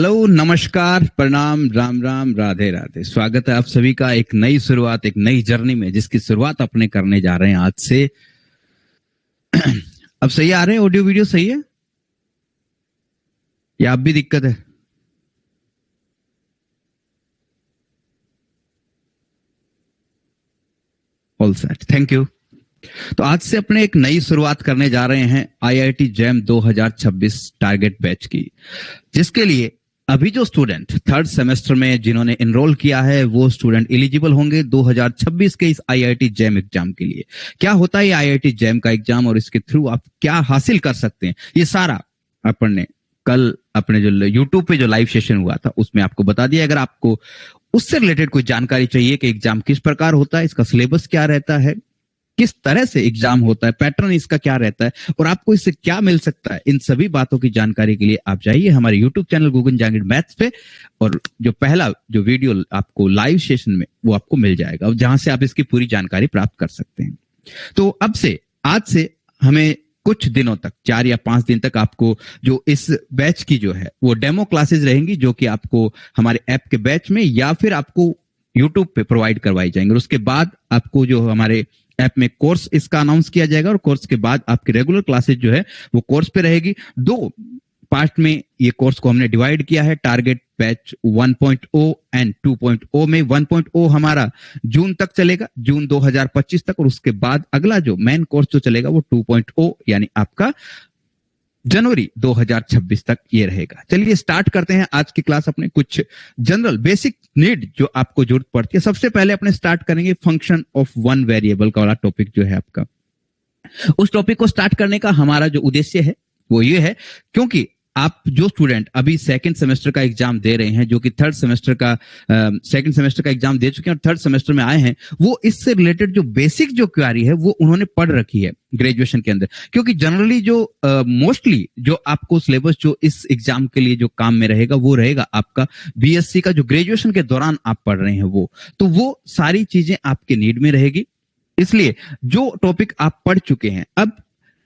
Hello, नमस्कार, प्रणाम, राम राम, राधे राधे। स्वागत है आप सभी का एक नई शुरुआत, एक नई जर्नी में, जिसकी शुरुआत अपने करने जा रहे हैं आज से। अब सही आ रहे हैं? ऑडियो वीडियो सही है या अब भी दिक्कत है? All set, thank you. तो आज से अपने एक नई शुरुआत करने जा रहे हैं आईआईटी जैम 2026 टारगेट बैच की, जिसके लिए अभी जो स्टूडेंट थर्ड सेमेस्टर में जिन्होंने एनरोल किया है वो स्टूडेंट एलिजिबल होंगे 2026 के इस आईआईटी जैम एग्जाम के लिए। क्या होता है ये आईआईटी जैम का एग्जाम और इसके थ्रू आप क्या हासिल कर सकते हैं, ये सारा अपन ने कल अपने जो यूट्यूब पे जो लाइव सेशन हुआ था उसमें आपको बता दिया। अगर आपको उससे रिलेटेड कोई जानकारी चाहिए कि एग्जाम किस प्रकार होता है, इसका सिलेबस क्या रहता है, किस तरह से एग्जाम होता है, पैटर्न इसका क्या रहता है और आपको इससे क्या मिल सकता है, इन सभी बातों की जानकारी के लिए आप जाइए हमारे यूट्यूब चैनल गगन जहांगीर मैथ्स पे, और जो पहला जो वीडियो आपको लाइव सेशन में वो आपको मिल जाएगा, जहां से आप इसकी पूरी जानकारी प्राप्त कर सकते हैं। तो अब से, आज से हमें कुछ दिनों तक, 4 या 5 दिन तक आपको जो इस बैच की जो है वो डेमो क्लासेस रहेंगी, जो कि आपको हमारे ऐप के बैच में या फिर आपको यूट्यूब पे प्रोवाइड करवाई जाएंगे। और उसके बाद आपको जो हमारे ऐप में कोर्स इसका अनाउंस किया जाएगा और कोर्स के बाद आपकी रेगुलर क्लासेस जो है वो कोर्स पे रहेगी। 2 पार्ट में ये कोर्स को हमने डिवाइड किया है, टारगेट बैच 1.0 एंड 2.0 में। 1.0 हमारा जून तक चलेगा, जून 2025 तक, और उसके बाद अगला जो मेन कोर्स जो चलेगा वो 2.0 यानी आपका जनवरी 2026 तक ये रहेगा। चलिए स्टार्ट करते हैं आज की क्लास। अपने कुछ जनरल बेसिक नीड जो आपको जरूरत पड़ती है, सबसे पहले अपने स्टार्ट करेंगे फंक्शन ऑफ वन वेरिएबल का वाला टॉपिक जो है आपका। उस टॉपिक को स्टार्ट करने का हमारा जो उद्देश्य है वो ये है, क्योंकि आप जो स्टूडेंट अभी सेकंड सेमेस्टर का एग्जाम दे रहे हैं, जो कि थर्ड सेमेस्टर का सेकंड सेमेस्टर का एग्जाम दे चुके हैं और थर्ड सेमेस्टर में आए हैं, वो इससे रिलेटेड जो बेसिक जो क्वेरी है वो उन्होंने पढ़ रखी है ग्रेजुएशन के अंदर। क्योंकि जनरली जो मोस्टली जो आपको सिलेबस जो इस एग्जाम के लिए जो काम में रहेगा वो रहेगा आपका बीएससी का, जो ग्रेजुएशन के दौरान आप पढ़ रहे हैं वो सारी चीजें आपके नीड में रहेगी। इसलिए जो टॉपिक आप पढ़ चुके हैं, अब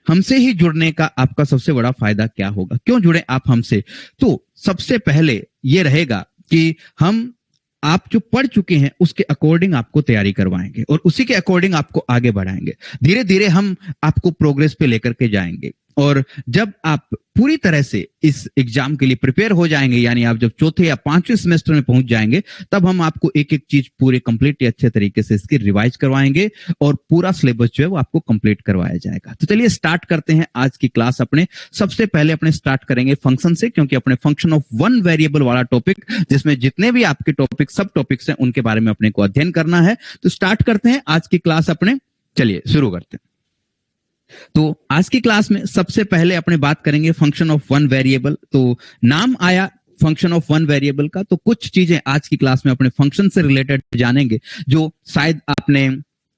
हमसे ही जुड़ने का आपका सबसे बड़ा फायदा क्या होगा, क्यों जुड़े आप हमसे? तो सबसे पहले ये रहेगा कि हम आप जो पढ़ चुके हैं उसके अकॉर्डिंग आपको तैयारी करवाएंगे और उसी के अकॉर्डिंग आपको आगे बढ़ाएंगे। धीरे धीरे हम आपको प्रोग्रेस पे लेकर के जाएंगे, और जब आप पूरी तरह से इस एग्जाम के लिए प्रिपेयर हो जाएंगे, यानी आप जब चौथे या 5वें सेमेस्टर में पहुंच जाएंगे, तब हम आपको एक एक चीज पूरे कंप्लीट अच्छे तरीके से इसकी रिवाइज करवाएंगे और पूरा सिलेबस जो है वो आपको कंप्लीट करवाया जाएगा। तो चलिए स्टार्ट करते हैं आज की क्लास। अपने सबसे पहले अपने स्टार्ट करेंगे फंक्शन से, क्योंकि अपने फंक्शन ऑफ वन वेरिएबल वाला टॉपिक, जिसमें जितने भी आपके टॉपिक सब टॉपिक्स हैं उनके बारे में अपने को अध्ययन करना है। तो स्टार्ट करते हैं आज की क्लास अपने। चलिए शुरू करते हैं। तो आज की क्लास में सबसे पहले अपने बात करेंगे फंक्शन ऑफ वन वेरिएबल। तो नाम आया फंक्शन ऑफ वन वेरिएबल का, तो कुछ चीजें आज की क्लास में अपने फंक्शन से रिलेटेड जानेंगे, जो शायद आपने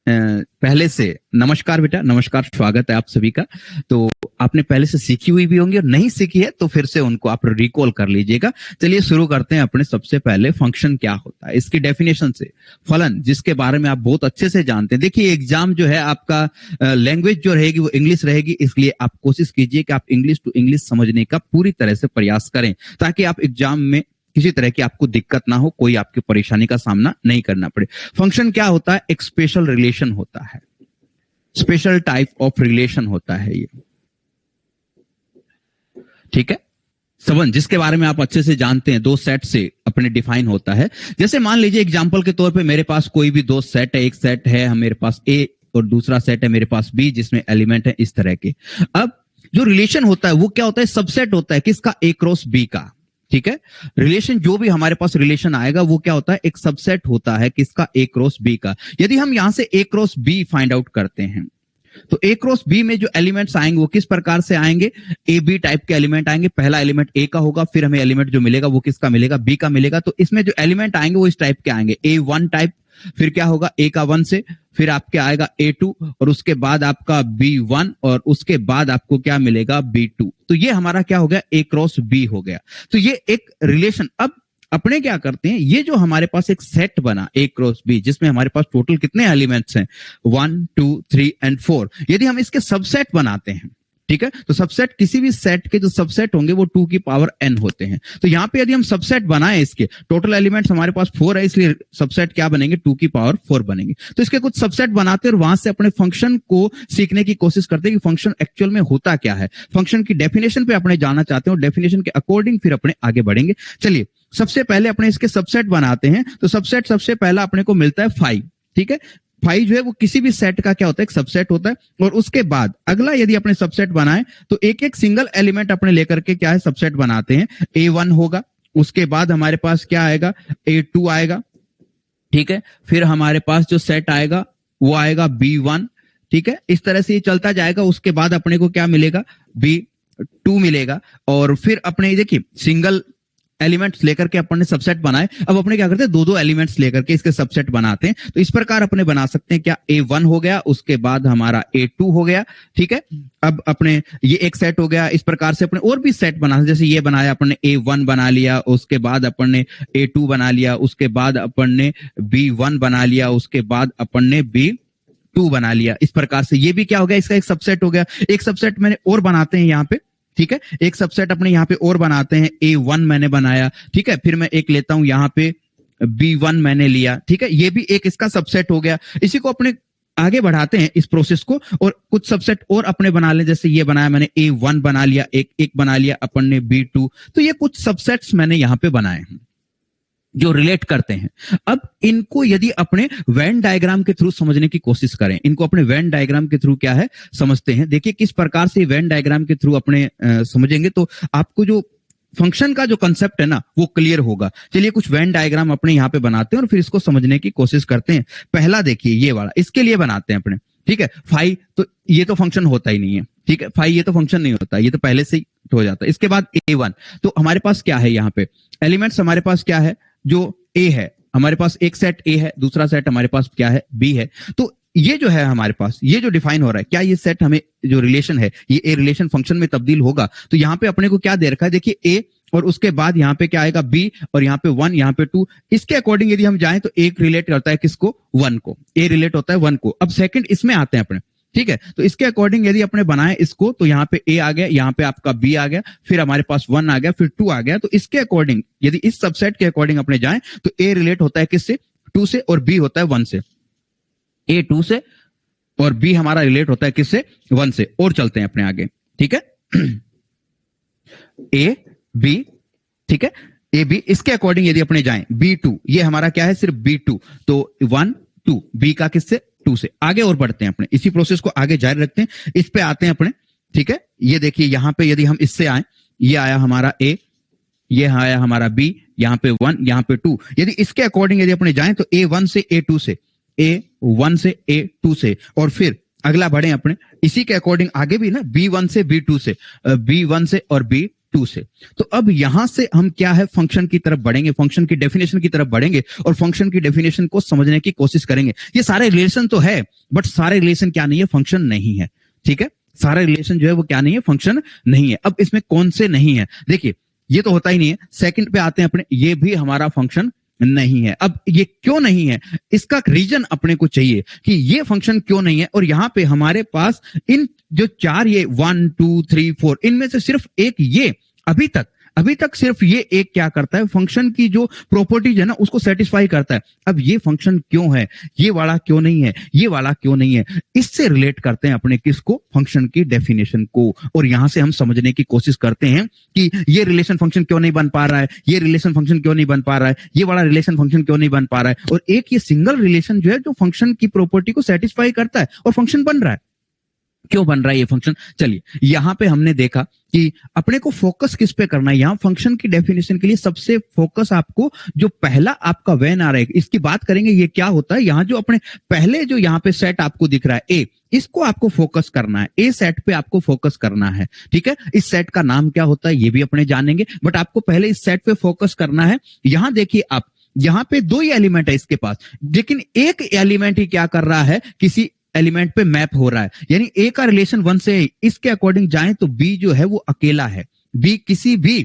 पहले से, नमस्कार बेटा, नमस्कार, स्वागत है आप सभी का, तो आपने पहले से सीखी हुई भी होंगी और नहीं सीखी है तो फिर से उनको आप रिकॉल कर लीजिएगा। चलिए शुरू करते हैं अपने सबसे पहले फंक्शन क्या होता है, इसकी डेफिनेशन से। फलन, जिसके बारे में आप बहुत अच्छे से जानते हैं। देखिए एग्जाम जो है आपका लैंग्वेज जो रहेगी वो इंग्लिश रहेगी, इसलिए आप कोशिश कीजिए कि आप इंग्लिश टू इंग्लिश समझने का पूरी तरह से प्रयास करें, ताकि आप एग्जाम में किसी तरह की आपको दिक्कत ना हो, कोई आपकी परेशानी का सामना नहीं करना पड़े। फंक्शन क्या होता है? एक स्पेशल रिलेशन होता है, स्पेशल टाइप ऑफ रिलेशन होता है ये, ठीक है। संबंध जिसके बारे में आप अच्छे से जानते हैं, 2 सेट से अपने डिफाइन होता है। जैसे मान लीजिए एग्जांपल के तौर पे मेरे पास कोई भी 2 सेट है, एक सेट है मेरे पास ए और दूसरा सेट है मेरे पास बी, जिसमें एलिमेंट है इस तरह के। अब जो रिलेशन होता है वो क्या होता है? सबसेट होता है किसका? ए क्रॉस बी का, ठीक है। रिलेशन जो भी हमारे पास रिलेशन आएगा वो क्या होता है? एक सबसेट होता है किसका? ए क्रॉस बी का। यदि हम यहां से ए क्रॉस बी फाइंड आउट करते हैं, तो ए क्रॉस बी में जो एलिमेंट्स आएंगे वो किस प्रकार से आएंगे? ए बी टाइप के एलिमेंट आएंगे। पहला एलिमेंट ए का होगा, फिर हमें एलिमेंट जो मिलेगा वो किसका मिलेगा? बी का मिलेगा। तो इसमें जो एलिमेंट आएंगे वो इस टाइप के आएंगे, A1 टाइप, फिर क्या होगा? ए का 1 से, फिर आपके आएगा A2 और उसके बाद आपका B1 और उसके बाद आपको क्या मिलेगा? B2। तो ये हमारा क्या हो गया? ए क्रॉस बी हो गया। तो ये एक रिलेशन। अब अपने क्या करते हैं, ये जो हमारे पास एक सेट बना ए क्रॉस बी, जिसमें हमारे पास टोटल कितने एलिमेंट्स हैं? 1 2 3 एंड 4। यदि हम इसके सबसेट बनाते हैं ठीक है। तो सबसेट किसी भी सेट के जो सबसेट होंगे वो 2 की पावर n होते हैं। तो यहां पे यदि हम सबसेट बनाएं, इसके टोटल एलिमेंट्स हमारे पास 4 है, इसलिए सबसेट क्या बनेंगे, 2 की पावर 4 बनेंगे। तो इसके कुछ सबसेट बनाते हैं और वहां से अपने फंक्शन को सीखने की कोशिश करते हैं कि फंक्शन एक्चुअल में होता क्या है। फंक्शन की डेफिनेशन पे अपने जाना चाहते हैं और डेफिनेशन के अकॉर्डिंग फिर अपने आगे बढ़ेंगे। चलिए सबसे पहले अपने इसके सबसेट बनाते हैं। तो सबसेट सबसे पहला अपने को मिलता है 5, ठीक है। 5 जो है वो किसी भी सेट का क्या होता है, एक सबसेट होता है। और उसके बाद अगला यदि अपने सबसेट बनाए तो एक एक सिंगल एलिमेंट अपने लेकर के क्या है सबसेट बनाते हैं। A1 होगा, उसके बाद हमारे पास क्या आएगा, A2 आएगा, ठीक है। फिर हमारे पास जो सेट आएगा वो आएगा B1, ठीक है। इस तरह से ये चलता जाएगा। उसके बाद अपने को क्या मिलेगा, B2 मिलेगा। और फिर अपने देखिए सिंगल एलिमेंट्स लेकर के अपन ने सबसेट बनाए। अब अपने क्या करते हैं, 2-2 एलिमेंट्स लेकर के इसके सबसेट बनाते हैं। तो इस प्रकार अपने बना सकते हैं क्या, A1 हो गया, उसके बाद हमारा A2 हो गया, ठीक है। अब अपने ये एक सेट हो गया। इस प्रकार से अपने और भी सेट बना, जैसे ये बनाया अपन ने, A1 बना लिया, उसके बाद अपन ने A2 बना लिया, उसके बाद अपन ने B1 बना लिया, उसके बाद अपन ने B2 बना लिया। इस प्रकार से ये भी क्या हो गया, इसका एक सबसेट हो गया। एक सबसेट मैंने और बनाते हैं यहाँ पे, ठीक है। एक सबसेट अपने यहाँ पे और बनाते हैं, A1 मैंने बनाया, ठीक है। फिर मैं एक लेता हूं यहाँ पे B1 मैंने लिया, ठीक है। ये भी एक इसका सबसेट हो गया। इसी को अपने आगे बढ़ाते हैं इस प्रोसेस को और कुछ सबसेट और अपने बना लें। जैसे ये बनाया मैंने, A1 बना लिया, एक बना लिया अपन ने B2। तो ये कुछ सबसेट्स मैंने यहाँ पे बनाए हैं जो रिलेट करते हैं। अब इनको यदि अपने वेन डायग्राम के थ्रू समझने की कोशिश करें, इनको अपने वेन डायग्राम के थ्रू क्या है समझते हैं। देखिए किस प्रकार से वेन डायग्राम के थ्रू अपने समझेंगे तो आपको जो फंक्शन का जो कंसेप्ट है ना वो क्लियर होगा। चलिए कुछ वेन डायग्राम अपने यहाँ पे बनाते हैं और फिर इसको समझने की कोशिश करते हैं। पहला देखिए ये वाला, इसके लिए बनाते हैं अपने, ठीक है। 5 तो ये तो फंक्शन होता ही नहीं है, ठीक है। 5 ये तो फंक्शन नहीं होता, ये तो पहले से ही हो जाता है। इसके बाद A1, तो हमारे पास क्या है यहाँ पे एलिमेंट्स, हमारे पास क्या है, जो A है हमारे पास एक सेट A है, दूसरा सेट हमारे पास क्या है, B है। तो ये जो है हमारे पास, ये जो डिफाइन हो रहा है, क्या ये सेट हमें जो रिलेशन है ये A रिलेशन फंक्शन में तब्दील होगा। तो यहाँ पे अपने को क्या दे रखा है, देखिए A और उसके बाद यहाँ पे क्या आएगा B और यहाँ पे 1, यहाँ पे 2। इसके अकॉर्डिंग यदि हम जाएं तो एक रिलेट करता है किसको, 1 को। A रिलेट होता है 1 को। अब सेकंड इसमें आते हैं अपने, ठीक है। तो इसके अकॉर्डिंग यदि अपने बनाए इसको तो यहाँ पे A आ गया, यहाँ पे आपका B आ गया, फिर हमारे पास 1 आ गया, फिर 2 आ गया। तो इसके अकॉर्डिंग यदि इस सबसेट के अकॉर्डिंग अपने जाएं तो A रिलेट होता है किससे, 2 से, और B होता है 1 से। A 2 से और B हमारा रिलेट होता है किससे, 1 से। और चलते हैं अपने आगे, ठीक है। A B, ठीक है, A B। इसके अकॉर्डिंग यदि अपने जाएं B2, ये हमारा क्या है, सिर्फ B2। तो 1 2, B का किससे, 2 से। आगे और बढ़ते हैं अपने, इसी प्रोसेस को आगे जारी रखते हैं। इस पे आते हैं अपने, ठीक है। ये देखिए यहां पे यदि हम इससे आए, ये आया हमारा A, ये आया हमारा B, यहाँ पे 1, यहाँ पे 2। यदि इसके अकॉर्डिंग यदि अपने जाएं तो A1 से A2 से, A1 से A2 से, और फिर अगला बढ़े अपने इसी के अकॉर्डिंग आगे भी ना, B1 से B2 से, B1 से और B2 से। तो अब यहां से हम क्या है, फंक्शन की तरफ बढ़ेंगे, फंक्शन की डेफिनेशन की तरफ बढ़ेंगे और फंक्शन की डेफिनेशन को समझने की कोशिश करेंगे। ये सारे रिलेशन तो है, बट सारे रिलेशन क्या नहीं है, फंक्शन नहीं है, ठीक है। सारे रिलेशन जो है वो क्या नहीं है, फंक्शन नहीं है। अब इसमें कौन से नहीं है, देखिए ये तो होता ही नहीं है। सेकंड पे आते हैं अपने, ये भी हमारा फंक्शन नहीं है। अब ये क्यों नहीं है, इसका रीजन अपने को चाहिए कि ये फंक्शन क्यों नहीं है। और यहां पे हमारे पास इन जो 4 ये 1 2 3 4 इनमें से सिर्फ एक ये अभी तक सिर्फ ये एक क्या करता है, फंक्शन की जो प्रॉपर्टीज है ना उसको सेटिस्फाई करता है। अब ये फंक्शन क्यों है, ये वाला क्यों नहीं है, ये वाला क्यों नहीं है, इससे रिलेट करते हैं अपने किसको, फंक्शन की डेफिनेशन को। और यहां से हम समझने की कोशिश करते हैं कि ये रिलेशन फंक्शन क्यों नहीं बन पा रहा है, ये रिलेशन फंक्शन क्यों नहीं बन पा रहा है, ये वाला रिलेशन फंक्शन क्यों नहीं बन पा रहा है। और एक ये सिंगल रिलेशन जो है जो फंक्शन की प्रॉपर्टी को सेटिस्फाई करता है और फंक्शन बन रहा है। क्यों बन रहा है ये फंक्शन, चलिए यहां पे हमने देखा कि अपने को फोकस किस पे करना है। यहां फंक्शन की डेफिनेशन के लिए सबसे फोकस आपको जो पहला आपका वेन आ रहा है, इसकी बात करेंगे। ये क्या होता है, यहां जो अपने पहले जो यहां पे सेट आपको दिख रहा है A, इसको आपको फोकस करना है, A सेट पे आपको फोकस करना है, ठीक है। इस सेट का नाम क्या होता है ये भी अपने जानेंगे, बट आपको पहले इस सेट पे फोकस करना है। यहां देखिए आप, यहां पे 2 ही एलिमेंट है इसके पास, लेकिन एक एलिमेंट ही क्या कर रहा है, किसी एलिमेंट पे मैप हो रहा है, यानी A का रिलेशन 1 से है। इसके अकॉर्डिंग जाएं तो B जो है वो अकेला है, B किसी भी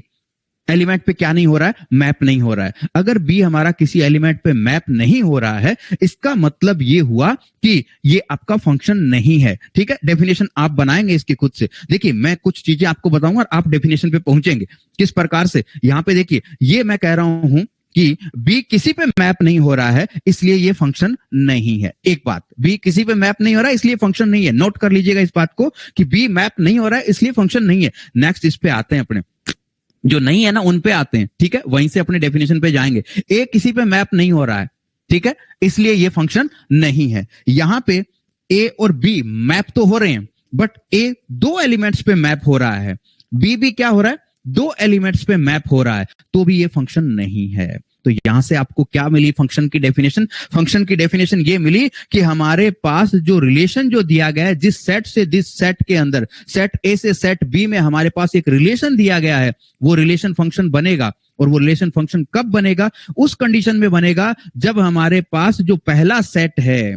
एलिमेंट पे क्या नहीं हो रहा है, मैप नहीं हो रहा है। अगर बी हमारा किसी एलिमेंट पे मैप नहीं हो रहा है, इसका मतलब ये हुआ कि ये आपका फंक्शन नहीं है। ठीक है, डेफिनेशन आप बनाएंगे इसकी खुद से। देखिए मैं कुछ चीजें आपको बताऊंगा और आप डेफिनेशन पे पहुंचेंगे किस प्रकार से। यहां पे देखिए, ये मैं कह रहा हूं कि बी किसी पे मैप नहीं हो रहा है, इसलिए ये फंक्शन नहीं है। एक बात, बी किसी पे मैप नहीं हो रहा है इसलिए फंक्शन नहीं है। नोट कर लीजिएगा इस बात को कि बी मैप नहीं हो रहा है इसलिए फंक्शन नहीं है। नेक्स्ट इस पे आते हैं, अपने जो नहीं है ना उन पे आते हैं। ठीक है, वहीं से अपने डेफिनेशन पे जाएंगे। ए किसी पे मैप नहीं हो रहा है, ठीक है, इसलिए ये फंक्शन नहीं है। यहां पे ए और बी मैप तो हो रहे हैं, बट ए दो एलिमेंट्स पे मैप हो रहा है, बी भी क्या हो रहा है, दो एलिमेंट्स पे मैप हो रहा है, तो भी ये फंक्शन नहीं है। तो यहां से आपको क्या मिली फंक्शन की डेफिनेशन? फंक्शन की डेफिनेशन ये मिली कि हमारे पास जो रिलेशन जो दिया गया है, जिस सेट से जिस सेट के अंदर, सेट ए से सेट बी में हमारे पास एक रिलेशन दिया गया है, वो रिलेशन फंक्शन बनेगा। और वो रिलेशन फंक्शन कब बनेगा? उस कंडीशन में बनेगा जब हमारे पास जो पहला सेट है,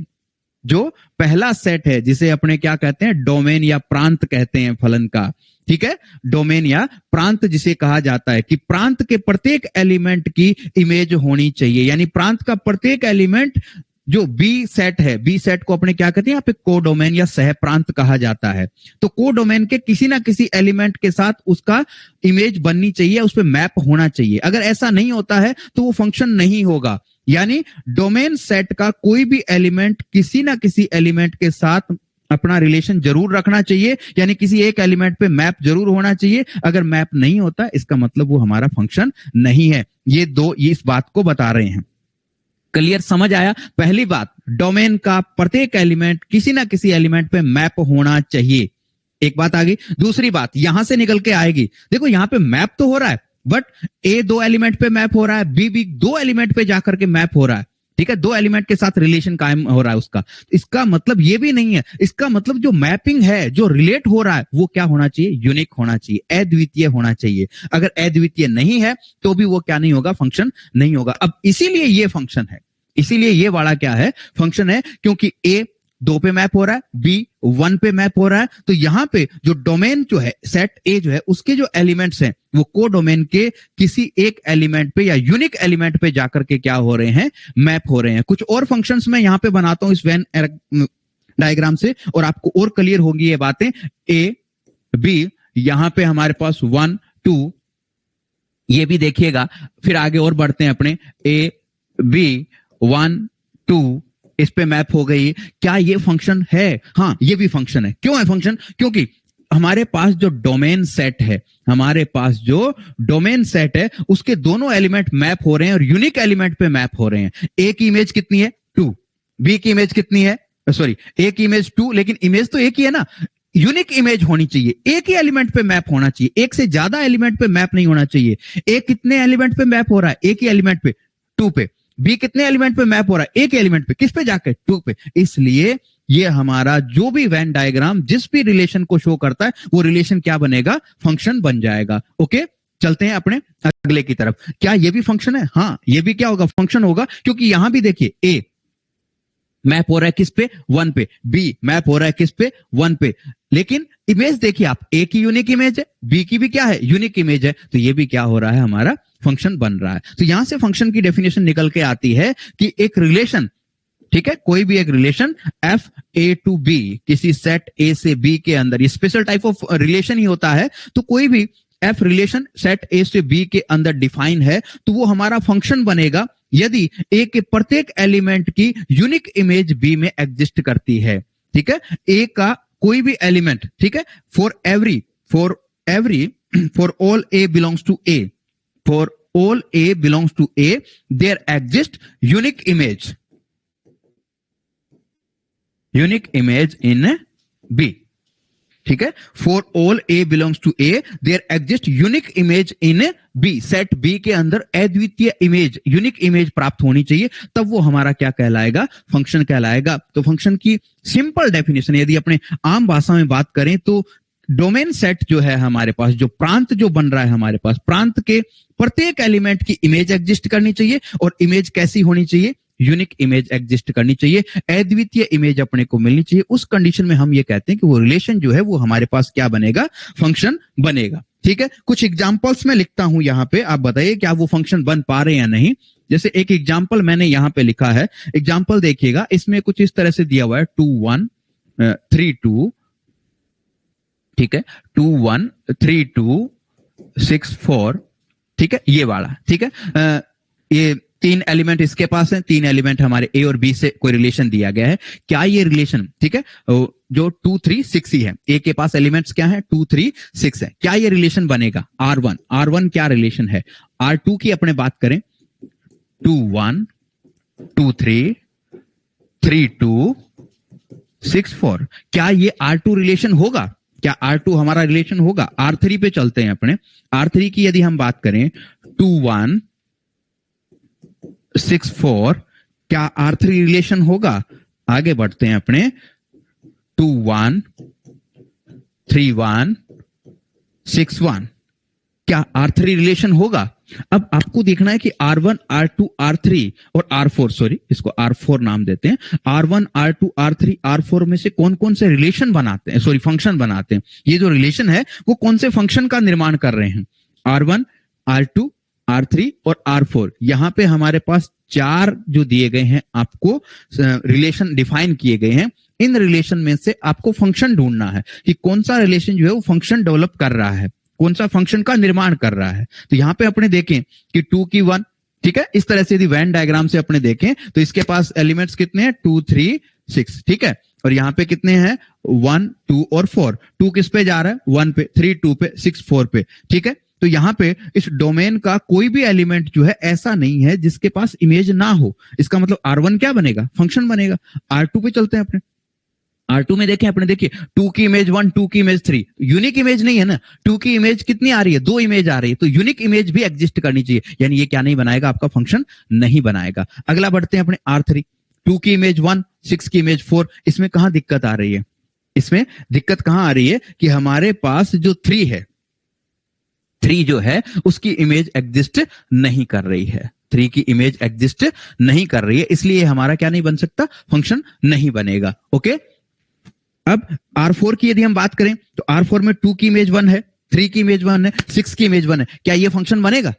जो पहला सेट है जिसे अपने क्या कहते हैं, डोमेन या प्रांत कहते हैं फलन का। ठीक है, डोमेन या प्रांत जिसे कहा जाता है कि प्रांत के प्रत्येक एलिमेंट की इमेज होनी चाहिए। यानी प्रांत का प्रत्येक एलिमेंट जो बी सेट है, बी सेट को अपने क्या कहते हैं यहाँ पे, कोडोमेन या सह प्रांत कहा जाता है। तो कोडोमेन के किसी ना किसी एलिमेंट के साथ उसका इमेज बननी चाहिए, उस पर मैप होना चाहिए। अगर ऐसा नहीं होता है तो वो फंक्शन नहीं होगा। यानी डोमेन सेट का कोई भी एलिमेंट किसी ना किसी एलिमेंट के साथ अपना रिलेशन जरूर रखना चाहिए, यानी किसी एक एलिमेंट पे मैप जरूर होना चाहिए। अगर मैप नहीं होता इसका मतलब वो हमारा फंक्शन नहीं है। ये दो ये इस बात को बता रहे हैं। क्लियर, समझ आया? पहली बात, डोमेन का प्रत्येक एलिमेंट किसी ना किसी एलिमेंट पे मैप होना चाहिए। एक बात आ गई। दूसरी बात यहां से निकल के आएगी, देखो यहां पे मैप तो हो रहा है, बट ए दो एलिमेंट पे मैप हो रहा है, बी भी दो एलिमेंट पे जाकर के मैप हो रहा है। ठीक है, दो एलिमेंट के साथ रिलेशन कायम हो रहा है उसका। इसका मतलब ये भी नहीं है, इसका मतलब जो मैपिंग है, जो रिलेट हो रहा है, वो क्या होना चाहिए, यूनिक होना चाहिए, अद्वितीय होना चाहिए। अगर अद्वितीय नहीं है तो भी वो क्या नहीं होगा, फंक्शन नहीं होगा। अब इसीलिए ये फंक्शन है, इसीलिए ये वाला क्या है, फंक्शन है, क्योंकि ए दो पे मैप हो रहा है, बी वन पे मैप हो रहा है। तो यहां पे जो डोमेन जो है, सेट ए जो है, उसके जो एलिमेंट्स हैं वो कोडोमेन के किसी एक एलिमेंट पे या यूनिक एलिमेंट पे जाकर के क्या हो रहे हैं, मैप हो रहे हैं। कुछ और फंक्शंस मैं यहां पे बनाता हूं इस वेन डायग्राम से, और आपको और क्लियर होगी ये बातें। ए बी यहां पे हमारे पास 1 2, ये भी देखिएगा। फिर आगे और बढ़ते हैं अपने, ए बी 1 2 इस पे मैप हो गई। क्या ये फंक्शन है? हाँ, ये भी फंक्शन है। क्यों है फंक्शन? क्योंकि हमारे पास जो डोमेन सेट है, हमारे पास जो डोमेन सेट है, उसके दोनों एलिमेंट मैप हो रहे हैं और यूनिक एलिमेंट पे मैप हो रहे हैं। ए की इमेज कितनी है? 2। बी की इमेज कितनी है? सॉरी, ए की इमेज 2, लेकिन इमेज तो एक ही है ना। यूनिक इमेज होनी चाहिए, एक ही एलिमेंट पे मैप होना चाहिए, एक से ज्यादा एलिमेंट पे मैप नहीं होना चाहिए। ए कितने एलिमेंट पे मैप हो रहा है? एक ही एलिमेंट पे, 2 पे। बी कितने एलिमेंट पे मैप हो रहा है? एक एलिमेंट पे। किस पे जाके? 2 पे। इसलिए ये हमारा जो भी वेन डायग्राम जिस भी रिलेशन को शो करता है, वो रिलेशन क्या बनेगा? फंक्शन बन जाएगा। ओके, चलते हैं अपने अगले की तरफ। क्या ये भी फंक्शन है? हाँ, ये भी क्या होगा? फंक्शन होगा, क्योंकि यहां भी देखिए, ए मैप हो रहा है किस पे? 1 पे। बी मैप हो रहा है किस पे? 1 पे। लेकिन इमेज देखिए आप, ए की यूनिक इमेज है, बी की भी क्या है? यूनिक इमेज है। तो ये भी क्या हो रहा है? हमारा फंक्शन बन रहा है। तो यहां से फंक्शन की डेफिनेशन निकल के आती है कि एक रिलेशन, ठीक है, कोई भी एक relation F A to B, किसी सेट ए से बी के अंदर, ये स्पेशल टाइप ऑफ रिलेशन ही होता है। तो कोई भी एफ रिलेशन सेट ए से बी के अंदर डिफाइन है, तो वो हमारा फंक्शन बनेगा यदि ए के प्रत्येक एलिमेंट की यूनिक इमेज बी में एग्जिस्ट करती है। ठीक है, ए का कोई भी एलिमेंट, ठीक है, for all A belongs to A, for all A belongs to A, there exists unique image in B. ठीक है, for all A belongs to A, there exists unique image in B. Set B के अंदर अद्वितीय image, unique image प्राप्त होनी चाहिए, तब वो हमारा क्या कहलाएगा? फंक्शन कहलाएगा। तो फंक्शन की सिंपल डेफिनेशन यदि अपने आम भाषा में बात करें तो डोमेन सेट जो है हमारे पास, जो प्रांत जो बन रहा है हमारे पास, प्रांत के प्रत्येक एलिमेंट की इमेज एग्जिस्ट करनी चाहिए। और इमेज कैसी होनी चाहिए? यूनिक इमेज एग्जिस्ट करनी चाहिए, अद्वितीय इमेज अपने को मिलनी चाहिए। उस कंडीशन में हम ये कहते हैं कि वो रिलेशन जो है वो हमारे पास क्या बनेगा, फंक्शन बनेगा। ठीक है, कुछ एग्जांपल्स में लिखता हूं यहाँ पे, आप बताइए क्या वो फंक्शन बन पा रहे हैं या नहीं। जैसे एक एग्जांपल मैंने यहाँ पे लिखा है, एग्जांपल देखिएगा, इसमें कुछ इस तरह से दिया हुआ है 2 1 3 2, ठीक है, 2 1 3 2 6 4, ठीक है, ये वाला, ठीक है। ये 3 एलिमेंट इसके पास हैं, 3 एलिमेंट हमारे ए और बी से कोई रिलेशन दिया गया है। क्या ये रिलेशन, ठीक है, जो 2 3 6 ही है, ए के पास एलिमेंट्स क्या है, 2 3 6 है, क्या ये रिलेशन बनेगा, R1 क्या रिलेशन है। R2 की अपने बात करें, 2 1 2 3 3 2 6 4, क्या ये R2 रिलेशन होगा, क्या R2 हमारा रिलेशन होगा। R3 पे चलते हैं अपने, R3 की यदि हम बात करें, 2 1 6 4, क्या R3 रिलेशन होगा। आगे बढ़ते हैं अपने, 2 1 3 1 6 1, क्या R3 रिलेशन होगा। अब आपको देखना है कि R1 R2 R3 और R4, सॉरी इसको R4 नाम देते हैं, R1 R2 R3 R4 में से कौन कौन से रिलेशन बनाते हैं, सॉरी फंक्शन बनाते हैं। ये जो रिलेशन है वो कौन से फंक्शन का निर्माण कर रहे हैं, R1 R2 R3 और R4। यहां पे हमारे पास 4 जो दिए गए हैं आपको रिलेशन डिफाइन किए गए हैं। इन रिलेशन में से आपको फंक्शन ढूंढना है कि कौन सा रिलेशन जो है वो फंक्शन डेवलप कर रहा है, कौन सा फंक्शन का निर्माण कर रहा है। तो यहां पे अपने देखें कि 2 की 1, ठीक है, इस तरह से यदि वेन डायग्राम से अपने देखें तो इसके पास एलिमेंट्स कितने हैं, 2 3 6, ठीक है, और यहां पे कितने हैं, 1 2 और 4। 2 किस पे जा रहा है, 1 पे, 3 2 पे, 6 4 पे, ठीक है। तो यहां पे इस डोमेन का कोई भी एलिमेंट जो है ऐसा नहीं है जिसके पास इमेज ना हो। इसका मतलब R1 क्या बनेगा, फंक्शन बनेगा। R2 पे चलते हैं अपने, R2 में देखें अपने, देखिए 2 की इमेज 1, 2 की इमेज 3, यूनिक इमेज नहीं है ना। 2 की इमेज कितनी आ रही है, 2 इमेज आ रही है, तो यूनिक इमेज भी एग्जिस्ट करनी चाहिए, यानी ये क्या नहीं बनाएगा, आपका फंक्शन नहीं बनाएगा। अगला बढ़ते हैं अपने R3, 2 की इमेज 1, 6 की इमेज 4, इसमें कहां दिक्कत आ रही है, इसमें दिक्कत कहां आ रही है कि हमारे पास जो 3 है, 3 जो है उसकी इमेज एग्जिस्ट नहीं कर रही है, 3 की इमेज एग्जिस्ट नहीं कर रही है, इसलिए हमारा क्या नहीं बन सकता, फंक्शन नहीं बनेगा। ओके, अब R4 की यदि हम बात करें तो R4 में 2 की इमेज 1 है, 3 की इमेज 1 है, 6 की इमेज 1 है, क्या ये फंक्शन बनेगा,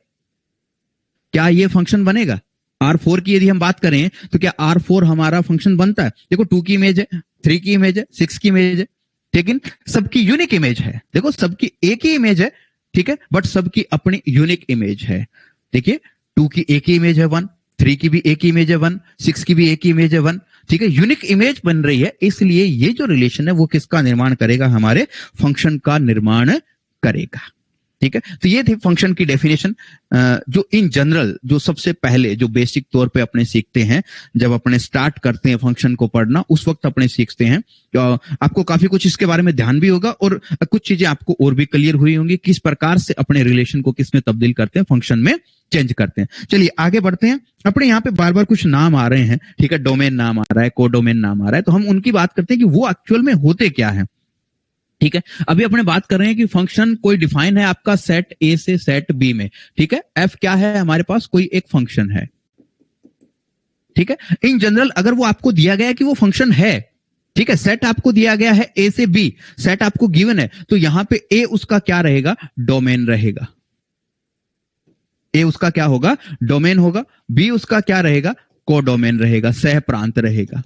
क्या ये फंक्शन बनेगा। R4 की यदि हम बात करें तो क्या R4 हमारा फंक्शन बनता है। देखो 2 की इमेज है, 3 की इमेज है, 6 की इमेज है, लेकिन सबकी यूनिक इमेज है। देखो सबकी एक ही इमेज है, ठीक है, बट सबकी अपनी यूनिक इमेज है। देखिए 2 की एक ही इमेज है 1, 3 की भी एक ही इमेज है 1, 6 की भी एक ही इमेज है 1, ठीक है, यूनिक इमेज बन रही है, इसलिए ये जो रिलेशन है वो किसका निर्माण करेगा, हमारे फंक्शन का निर्माण करेगा। ठीक है, तो ये थी फंक्शन की डेफिनेशन, जो इन जनरल, जो सबसे पहले जो बेसिक तौर पे अपने सीखते हैं जब अपने स्टार्ट करते हैं फंक्शन को पढ़ना, उस वक्त अपने सीखते हैं। आपको काफी कुछ इसके बारे में ध्यान भी होगा और कुछ चीजें आपको और भी क्लियर हुई होंगी, किस प्रकार से अपने रिलेशन को किस में तब्दील करते हैं, फंक्शन में चेंज करते हैं। चलिए आगे बढ़ते हैं। अपने यहाँ पे बार बार कुछ नाम आ रहे हैं, ठीक है, डोमेन नाम आ रहा है, कोडोमेन नाम आ रहा है, तो हम उनकी बात करते हैं कि वो एक्चुअल में होते क्या है। ठीक है, अभी अपने बात कर रहे हैं कि फंक्शन कोई डिफाइन है आपका सेट ए से सेट बी में, ठीक है, एफ क्या है हमारे पास, कोई एक फंक्शन है, ठीक है। इन जनरल अगर वो आपको दिया गया है कि वो फंक्शन है, ठीक है, सेट आपको दिया गया है ए से बी, सेट आपको गिवन है, तो यहां पे ए उसका क्या रहेगा, डोमेन रहेगा, ए उसका क्या होगा, डोमेन होगा, बी उसका क्या रहेगा, कोडोमेन रहेगा, सह प्रांत रहेगा।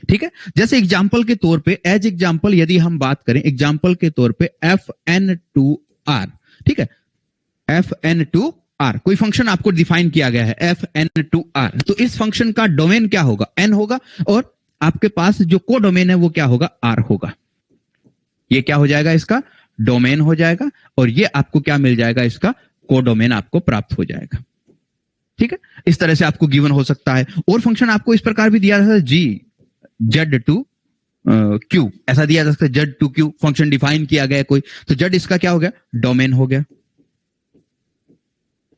ठीक है, जैसे एग्जाम्पल के तौर पे, एज एग्जाम्पल यदि हम बात करें, एग्जाम्पल के तौर पे FN2R, ठीक है, FN2R कोई फंक्शन आपको डिफाइन किया गया है FN2R, तो इस फंक्शन का डोमेन क्या होगा, N होगा, और आपके पास जो कोडोमेन है वो क्या होगा, R होगा। ये क्या हो जाएगा, इसका डोमेन हो जाएगा, और ये आपको क्या मिल जाएगा, इसका कोडोमेन आपको प्राप्त हो जाएगा। ठीक है, इस तरह से आपको गिवन हो सकता है। और फंक्शन आपको इस प्रकार भी दिया था, G Z2 Q, ऐसा दिया जा सकता है, Z2 Q फंक्शन डिफाइन किया गया कोई, तो Z इसका क्या हो गया, डोमेन हो गया,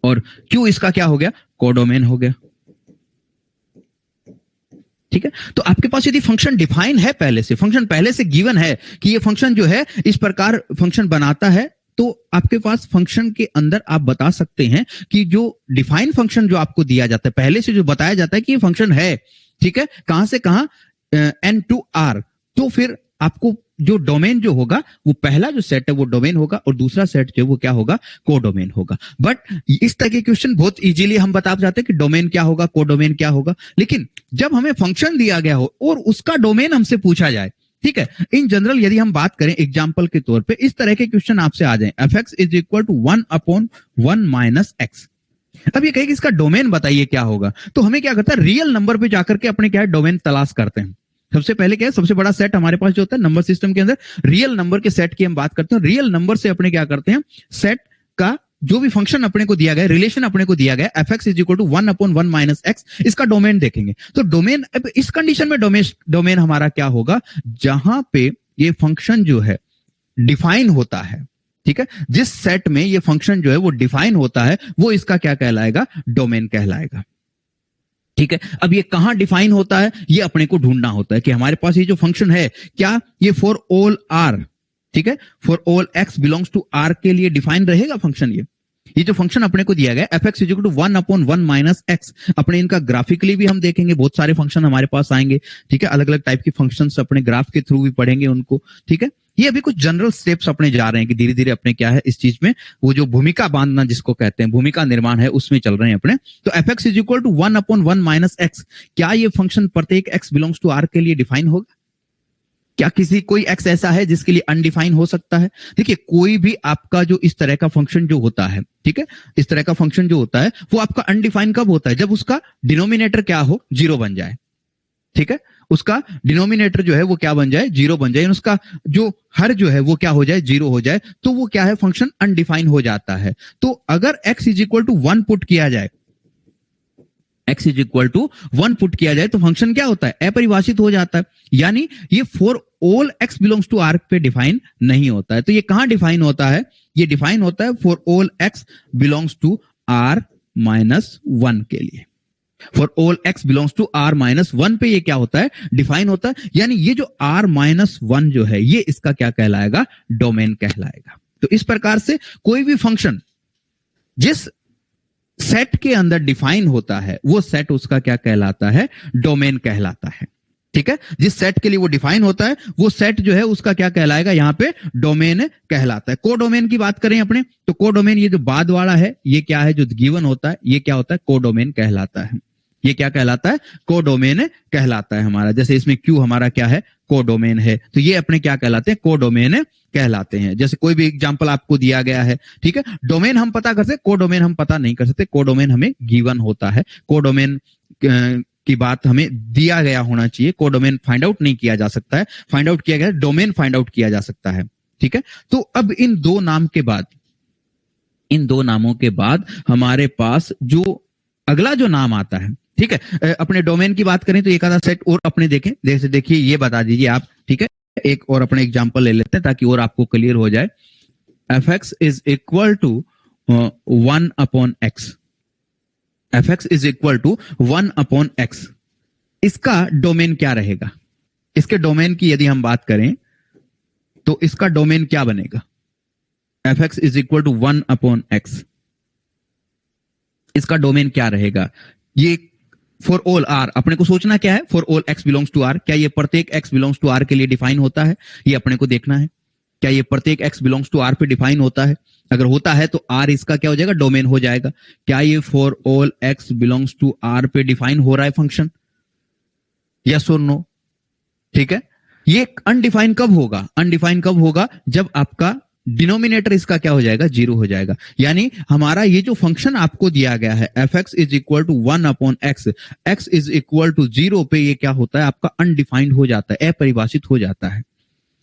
और Q इसका क्या हो गया, कोडोमेन हो गया। ठीक है, तो आपके पास यदि फंक्शन डिफाइन है पहले से, फंक्शन पहले से गिवन है कि ये फंक्शन जो है इस प्रकार फंक्शन बनाता है, तो आपके पास फंक्शन के अंदर आप बता सकते हैं कि जो डिफाइन फंक्शन जो आपको दिया जाता है, पहले से जो बताया जाता है कि ये फंक्शन है, ठीक है, कहां से कहां, n टू r, तो फिर आपको जो डोमेन जो होगा वो पहला जो सेट है वो डोमेन होगा और दूसरा सेट जो वो क्या होगा, कोडोमेन होगा। बट इस तरह के क्वेश्चन बहुत इजीली हम बता जाते हैं कि डोमेन क्या होगा, कोडोमेन क्या होगा। लेकिन जब हमें फंक्शन दिया गया हो और उसका डोमेन हमसे पूछा जाए, ठीक है, इन जनरल यदि हम बात करें एग्जांपल के तौर पे, इस तरह के क्वेश्चन आपसे आ जाए, f x is equal to 1/1 minus x. अब ये कहे कि इसका डोमेन बताइए क्या होगा, तो हमें क्या करता है, रियल नंबर पे जाकर के अपने क्या है डोमेन तलाश करते हैं। सबसे पहले क्या है, सबसे बड़ा सेट हमारे पास जो होता है नंबर सिस्टम के अंदर, रियल नंबर के सेट की हम बात करते हैं। रियल नंबर से अपने क्या करते हैं, सेट का जो भी फंक्शन अपने को दिया गया, रिलेशन अपने को दिया गया, f x is equal to 1/1 minus x, इसका डोमेन देखेंगे। तो डोमेन, अब इस कंडीशन में डोमेन हमारा क्या होगा, जहां पे ये फंक्शन जो है डिफाइन होता है, ठीक है, जिस सेट में ये फंक्शन जो है वो डिफाइन होता है, वो इसका क्या कहलाएगा, डोमेन कहलाएगा। ठीक है, अब ये कहां डिफाइन होता है, ये अपने को ढूंढना होता है कि हमारे पास ये जो फंक्शन है, क्या ये फॉर ऑल आर, ठीक है, for all x belongs to R के लिए डिफाइन रहेगा फंक्शन। ये जो फंक्शन अपने को दिया गया f x is equal to 1/1 minus x, अपने इनका ग्राफिकली भी हम देखेंगे, बहुत सारे फंक्शन हमारे पास आएंगे, ठीक है, अलग अलग टाइप के फंक्शंस अपने ग्राफ के थ्रू भी पढ़ेंगे उनको, ठीक है। ये अभी कुछ जनरल स्टेप्स अपने जा रहे हैं कि धीरे धीरे अपने क्या है इस चीज में, वो जो भूमिका बांधना जिसको कहते हैं, भूमिका निर्माण है, उसमें चल रहे हैं अपने। तो f x is equal to 1/1 minus x, क्या ये फंक्शन प्रत्येक एक्स बिलोंग्स टू आर के लिए डिफाइन होगा? क्या किसी कोई एक्स ऐसा है जिसके लिए अनडिफाइन हो सकता है? देखिए, कोई भी आपका जो इस तरह का फंक्शन जो होता है, ठीक है, इस तरह का फंक्शन जो होता है वो आपका अनडिफाइन कब होता है, जब उसका डिनोमिनेटर क्या हो, जीरो बन जाए, ठीक है, उसका डिनोमिनेटर जो है वो क्या बन जाए, जीरो बन जाए, उसका जो हर जो है वो क्या हो जाए, जीरो हो जाए, तो वो क्या है, फंक्शन अनडिफाइन हो जाता है। तो अगर x is equal to 1 put किया जाए, x is equal to 1 put किया जाए, तो फंक्शन क्या होता है, अपरिभाषित हो जाता है, यानी ये for all x belongs to r पे डिफाइन नहीं होता है। तो ये कहां डिफाइन होता है, ये डिफाइन होता है for all x belongs to r minus 1 के लिए। For all x belongs to r minus 1 पे ये क्या होता है, डिफाइन होता है, यानी ये जो r माइनस 1 जो है ये इसका क्या कहलाएगा, डोमेन कहलाएगा। तो इस प्रकार से कोई भी फंक्शन जिस सेट के अंदर डिफाइन होता है वो सेट उसका क्या कहलाता है, डोमेन कहलाता है, ठीक है। जिस सेट के लिए वो डिफाइन होता है वो सेट जो है उसका क्या कहलाएगा, यहां पे डोमेन कहलाता है। कोडोमेन की बात करें अपने, तो कोडोमेन ये जो बाद वाला है ये क्या है, जो गिवन होता है ये क्या होता है, कोडोमेन कहलाता है। ये क्या कहलाता है, कोडोमेन कहलाता है हमारा। जैसे इसमें क्यू हमारा क्या है, कोडोमेन है, तो ये अपने क्या कहलाते हैं, कोडोमेन कहलाते हैं। जैसे कोई भी एग्जांपल आपको दिया गया है, ठीक है, डोमेन हम पता कर सकते, कोडोमेन हम पता नहीं कर सकते, कोडोमेन हमें गिवन होता है। कोडोमेन की बात हमें दिया गया होना चाहिए, कोडोमेन फाइंड आउट नहीं किया जा सकता है, फाइंड आउट किया गया, डोमेन फाइंड आउट किया जा सकता है, ठीक है। तो अब इन दो नाम के बाद, इन दो नामों के बाद हमारे पास जो अगला जो नाम आता है, ठीक है, अपने डोमेन की बात करें तो एक आधा सेट और अपने देखें, जैसे देखिए ये बता दीजिए आप, ठीक है, एक और अपने एग्जांपल ले लेते हैं ताकि और आपको क्लियर हो जाए। F x is equal to 1/x, f x is equal to 1/x, इसका डोमेन क्या रहेगा, इसके डोमेन की यदि हम बात करें तो इसका डोमेन क्या बनेगा, f x is equal to 1/x, इसका डोमेन क्या रहेगा। ये फॉर ऑल आर, अपने को सोचना क्या है, for all x belongs to R, क्या ये प्रत्येक एक्स बिलोंग्स टू आर के लिए डिफाइन होता है, ये अपने को देखना है। क्या ये प्रत्येक एक्स बिलोंग्स टू आर पे डिफाइन होता है, अगर होता है तो आर इसका क्या हो जाएगा, डोमेन हो जाएगा। क्या ये for all x belongs to R पे डिफाइन हो रहा है फंक्शन, यस और नो, ठीक है। ये अनडिफाइन कब होगा, अनडिफाइन कब होगा, जब आपका डिनोमिनेटर इसका क्या हो जाएगा, जीरो हो जाएगा। यानी हमारा ये जो फंक्शन आपको दिया गया है f x is equal to 1/x, x is equal to 0 पे ये क्या होता है, आपका अनडिफाइंड हो जाता है, अपरिभाषित हो जाता है,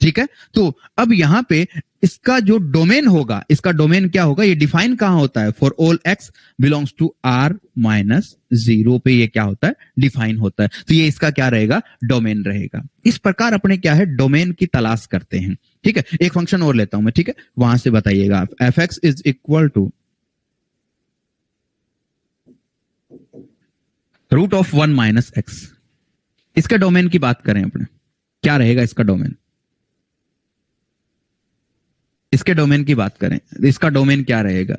ठीक है। तो अब यहां पे इसका जो डोमेन होगा, इसका डोमेन क्या होगा, ये डिफाइन कहां होता है, for all x belongs to R minus 0 पे ये क्या होता है, डिफाइन होता है। तो ये इसका क्या रहेगा, डोमेन रहेगा। इस प्रकार अपने क्या है, डोमेन की तलाश करते हैं, ठीक है। एक फंक्शन और लेता हूं मैं, ठीक है, वहां से बताइएगा आप। F x is equal to root of 1 minus x, इसका डोमेन की बात करें अपने, क्या रहेगा इसका डोमेन, इसके डोमेन की बात करें, इसका डोमेन क्या रहेगा?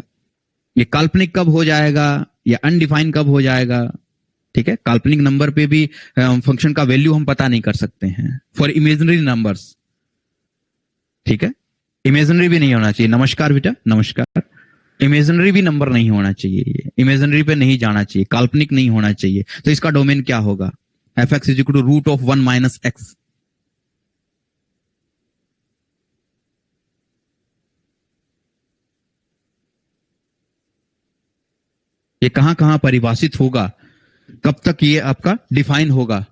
ये काल्पनिक कब हो जाएगा या अनडिफाइंड कब हो जाएगा? ठीक है, काल्पनिक नंबर पे भी फंक्शन का वैल्यू हम पता नहीं कर सकते हैं फॉर इमेजिनरी नंबर्स। ठीक है, इमेजिनरी भी नहीं होना चाहिए। नमस्कार बेटा, नमस्कार। इमेजिनरी भी नंबर नहीं होना चाहिए, ये इमेजिनरी पे नहीं जाना चाहिए, काल्पनिक नहीं होना चाहिए। तो इसका डोमेन क्या होगा? F x is equal to root of 1 minus x. ये कहां कहां परिभाषित होगा, कब तक ये आपका डिफाइन होगा?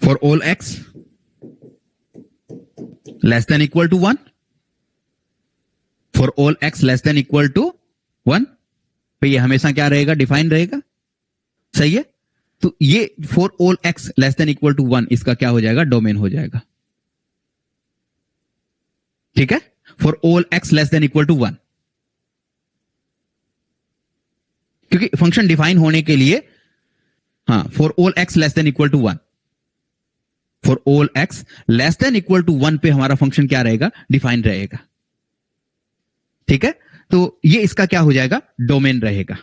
For all x less than equal to 1, for all x less than equal to 1, तो ये हमेशा क्या रहेगा? डिफाइन रहेगा। सही है, तो ये for all x less than equal to 1 इसका क्या हो जाएगा? डोमेन हो जाएगा। ठीक है, for all x less than equal to 1, क्योंकि फंक्शन डिफाइन होने के लिए, हाँ, for all x less than equal to 1, for all x less than equal to 1 पे हमारा फंक्शन क्या रहेगा? डिफाइन रहेगा। ठीक है, तो ये इसका क्या हो जाएगा? डोमेन रहेगा।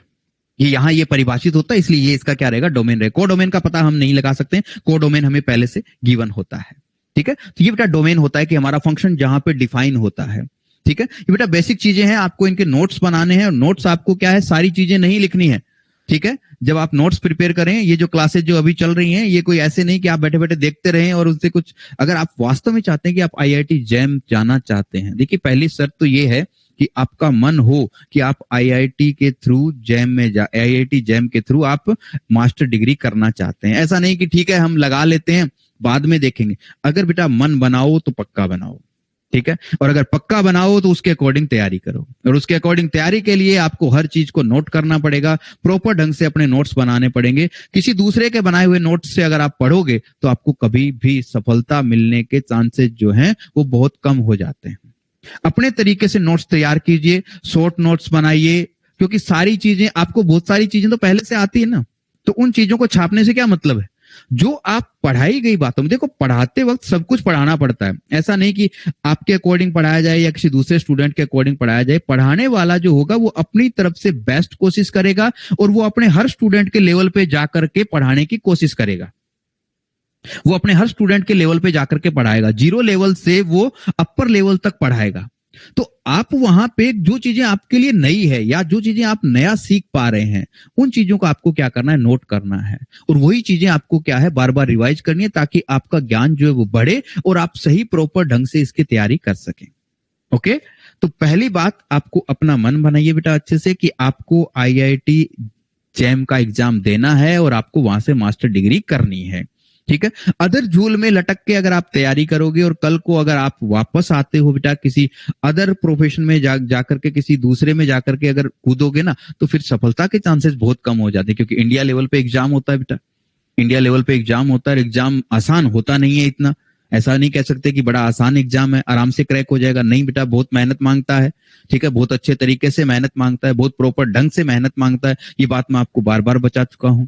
ये यहां ये परिभाषित होता है, इसलिए ये इसका क्या रहेगा? डोमेन रहेगा। को डोमेन का पता हम नहीं लगा सकते, को डोमेन हमें पहले से गिवन होता है। ठीक है, तो ये बेटा डोमेन होता है कि हमारा फंक्शन जहां पे डिफाइन होता है। ठीक है, ये बेटा बेसिक चीजें हैं, आपको इनके नोट्स बनाने हैं, और नोट्स आपको क्या है? सारी चीजें नहीं लिखनी है। ठीक है, जब आप नोट्स प्रिपेयर करें, ये जो क्लासेस जो अभी चल रही हैं, ये कोई ऐसे नहीं कि आप बैठे बैठे देखते रहें और उससे कुछ, अगर आप वास्तव में चाहते हैं कि आप आईआईटी जैम जाना चाहते हैं, देखिए पहली शर्त तो ये है कि आपका मन हो कि आप आईआईटी के थ्रू जैम में आईआईटी जैम के थ्रू आप मास्टर डिग्री करना चाहते हैं। ऐसा नहीं कि ठीक है हम लगा लेते हैं बाद में देखेंगे। अगर बेटा मन बनाओ तो पक्का बनाओ। ठीक है, और अगर पक्का बनाओ तो उसके अकॉर्डिंग तैयारी करो, और उसके अकॉर्डिंग तैयारी के लिए आपको हर चीज को नोट करना पड़ेगा, प्रॉपर ढंग से अपने नोट्स बनाने पड़ेंगे। किसी दूसरे के बनाए हुए नोट्स से अगर आप पढ़ोगे तो आपको कभी भी सफलता मिलने के चांसेस जो हैं वो बहुत कम हो जाते हैं। अपने तरीके से नोट्स तैयार कीजिए, शॉर्ट नोट्स बनाइए, क्योंकि सारी चीजें आपको, बहुत सारी चीजें तो पहले से आती है ना, तो उन चीजों को छापने से क्या मतलब है? जो आप पढ़ाई गई बातों में, देखो पढ़ाते वक्त सब कुछ पढ़ाना पड़ता है। ऐसा नहीं कि आपके अकॉर्डिंग पढ़ाया जाए या किसी दूसरे स्टूडेंट के अकॉर्डिंग पढ़ाया जाए। पढ़ाने वाला जो होगा वो अपनी तरफ से बेस्ट कोशिश करेगा, और वो अपने हर स्टूडेंट के लेवल पे जाकर के पढ़ाने की कोशिश करेगा। वो अपने हर स्टूडेंट के लेवल पे जाकर के पढ़ाएगा, 0 लेवल से वो अपर लेवल तक पढ़ाएगा। तो आप वहां पे जो चीजें आपके लिए नई है या जो चीजें आप नया सीख पा रहे हैं, उन चीजों को आपको क्या करना है? नोट करना है, और वही चीजें आपको क्या है? बार बार रिवाइज करनी है, ताकि आपका ज्ञान जो है वो बढ़े और आप सही प्रॉपर ढंग से इसकी तैयारी कर सकें। ओके, तो पहली बात, आपको अपना मन बनाइए बेटा अच्छे से कि आपको आईआईटी जैम का एग्जाम देना है और आपको वहां से मास्टर डिग्री करनी है। ठीक है, अदर झूल में लटक के अगर आप तैयारी करोगे और कल को अगर आप वापस आते हो बेटा किसी अदर प्रोफेशन में जाकर के किसी दूसरे में जाकर के अगर कूदोगे ना, तो फिर सफलता के चांसेस बहुत कम हो जाते हैं। क्योंकि इंडिया लेवल पे एग्जाम होता है बेटा, इंडिया लेवल पे एग्जाम होता है, एग्जाम आसान होता नहीं है इतना। ऐसा नहीं कह सकते कि बड़ा आसान एग्जाम है, आराम से क्रैक हो जाएगा, नहीं बेटा, बहुत मेहनत मांगता है। ठीक है, बहुत अच्छे तरीके से मेहनत मांगता है, बहुत प्रॉपर ढंग से मेहनत मांगता है। ये बात मैं आपको बार बार बता चुका हूं।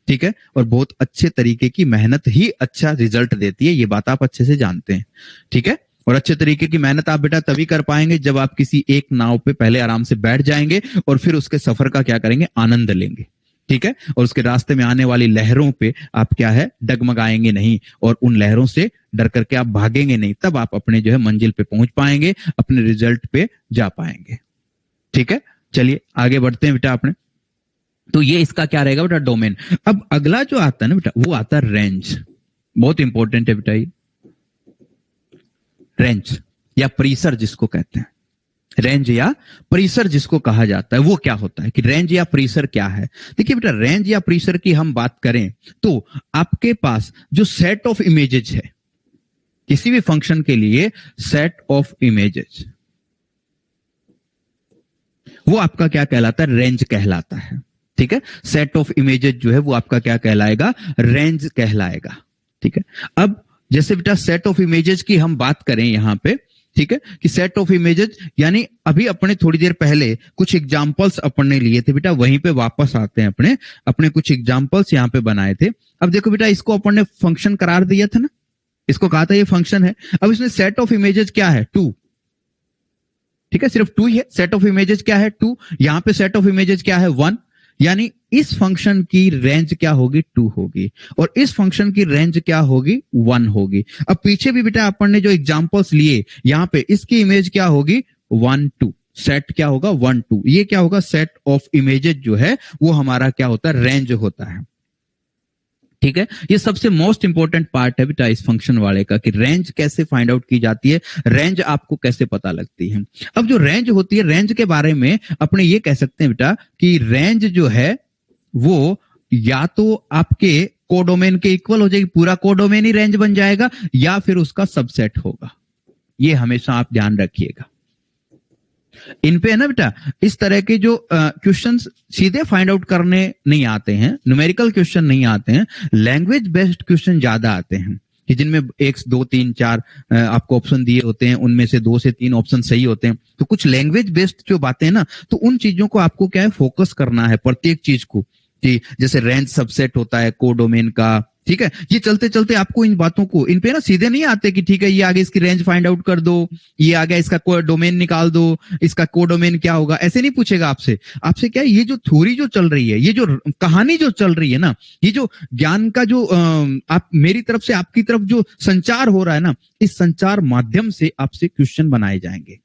ठीक है, और बहुत अच्छे तरीके की मेहनत ही अच्छा रिजल्ट देती है, ये बात आप अच्छे से जानते हैं। ठीक है, और अच्छे तरीके की मेहनत आप बेटा तभी कर पाएंगे जब आप किसी एक नाव पे पहले आराम से बैठ जाएंगे और फिर उसके सफर का क्या करेंगे? आनंद लेंगे। ठीक है, और उसके रास्ते में आने वाली लहरों पे आप क्या है? डगमगाएंगे नहीं, और उन लहरों से डर करके आप भागेंगे नहीं। तब आप अपने जो है मंजिल पे पहुंच पाएंगे, अपने रिजल्ट पे जा पाएंगे। ठीक है, चलिए आगे बढ़ते हैं बेटा अपने। तो ये इसका क्या रहेगा बेटा? डोमेन। अब अगला जो आता है ना बेटा, वो आता है रेंज। बहुत इंपॉर्टेंट है बेटा ये रेंज, या परिसर जिसको कहते हैं। रेंज या परिसर जिसको कहा जाता है, वो क्या होता है कि रेंज या परिसर क्या है? देखिए बेटा, रेंज या परिसर की हम बात करें तो आपके पास जो सेट ऑफ इमेजेस है, किसी भी फंक्शन के लिए सेट ऑफ इमेजेस, वो आपका क्या कहलाता है? रेंज कहलाता है। ठीक है, सेट ऑफ इमेजेस जो है वो आपका क्या कहलाएगा? रेंज कहलाएगा। ठीक है, अब जैसे बेटा सेट ऑफ इमेजेस की हम बात करें यहां पे, ठीक है, कि सेट ऑफ इमेजेस, यानी अभी अपने थोड़ी देर पहले कुछ एग्जांपल्स अपन ने लिए थे बेटा, वहीं पे वापस आते हैं अपने अपने कुछ एग्जांपल्स यहाँ पे बनाए थे। अब देखो बेटा, इसको अपन ने फंक्शन करार दिया था ना, इसको कहा था ये फंक्शन है। अब इसमें सेट ऑफ इमेजेस क्या है? 2। ठीक है, सिर्फ 2 ही है। सेट ऑफ इमेजेस क्या है? 2। यहां पे सेट ऑफ इमेजेस क्या है? 1। यानी इस फंक्शन की रेंज क्या होगी? 2 होगी, और इस फंक्शन की रेंज क्या होगी? 1 होगी। अब पीछे भी बेटा अपन ने जो एग्जांपल्स लिए, यहां पे इसकी इमेज क्या होगी? 1 2। सेट क्या होगा? 1 2। ये क्या होगा? सेट ऑफ इमेजेस जो है वो हमारा क्या होता है? रेंज होता है। ठीक है, ये सबसे मोस्ट इंपॉर्टेंट पार्ट है बेटा इस फंक्शन वाले का, कि रेंज कैसे फाइंड आउट की जाती है, रेंज आपको कैसे पता लगती है। अब जो रेंज होती है, रेंज के बारे में अपने ये कह सकते हैं बेटा कि रेंज जो है वो या तो आपके कोडोमेन के इक्वल हो जाएगी, पूरा कोडोमेन ही रेंज बन जाएगा, या फिर उसका सबसेट होगा। ये हमेशा आप ध्यान रखिएगा। इन पे है ना बेटा, इस तरह के जो क्वेश्चंस सीधे फाइंड आउट करने नहीं आते हैं, न्यूमेरिकल क्वेश्चन नहीं आते हैं, लैंग्वेज बेस्ड क्वेश्चन ज्यादा आते हैं, कि जिनमें 1 2 3 4 आपको ऑप्शन दिए होते हैं, उनमें से 2 से 3 ऑप्शन सही होते हैं। तो कुछ लैंग्वेज बेस्ड जो बातें हैं ना, तो उन चीजों को आपको क्या है? फोकस करना है प्रत्येक चीज को, कि जैसे रेंज सबसेट होता है कोडोमेन का। ठीक है, ये चलते चलते आपको इन बातों को, इन पे ना सीधे नहीं आते कि ठीक है ये आगे इसकी रेंज फाइंड आउट कर दो, ये आगे इसका डोमेन निकाल दो, इसका कोडोमेन क्या होगा, ऐसे नहीं पूछेगा आपसे। आपसे क्या है, ये जो थ्योरी जो चल रही है, ये जो कहानी जो चल रही है ना, ये जो ज्ञान का जो आप मेरी तरफ से आपकी तरफ जो संचार हो रहा है ना, इस संचार माध्यम से आपसे क्वेश्चन बनाए जाएंगे।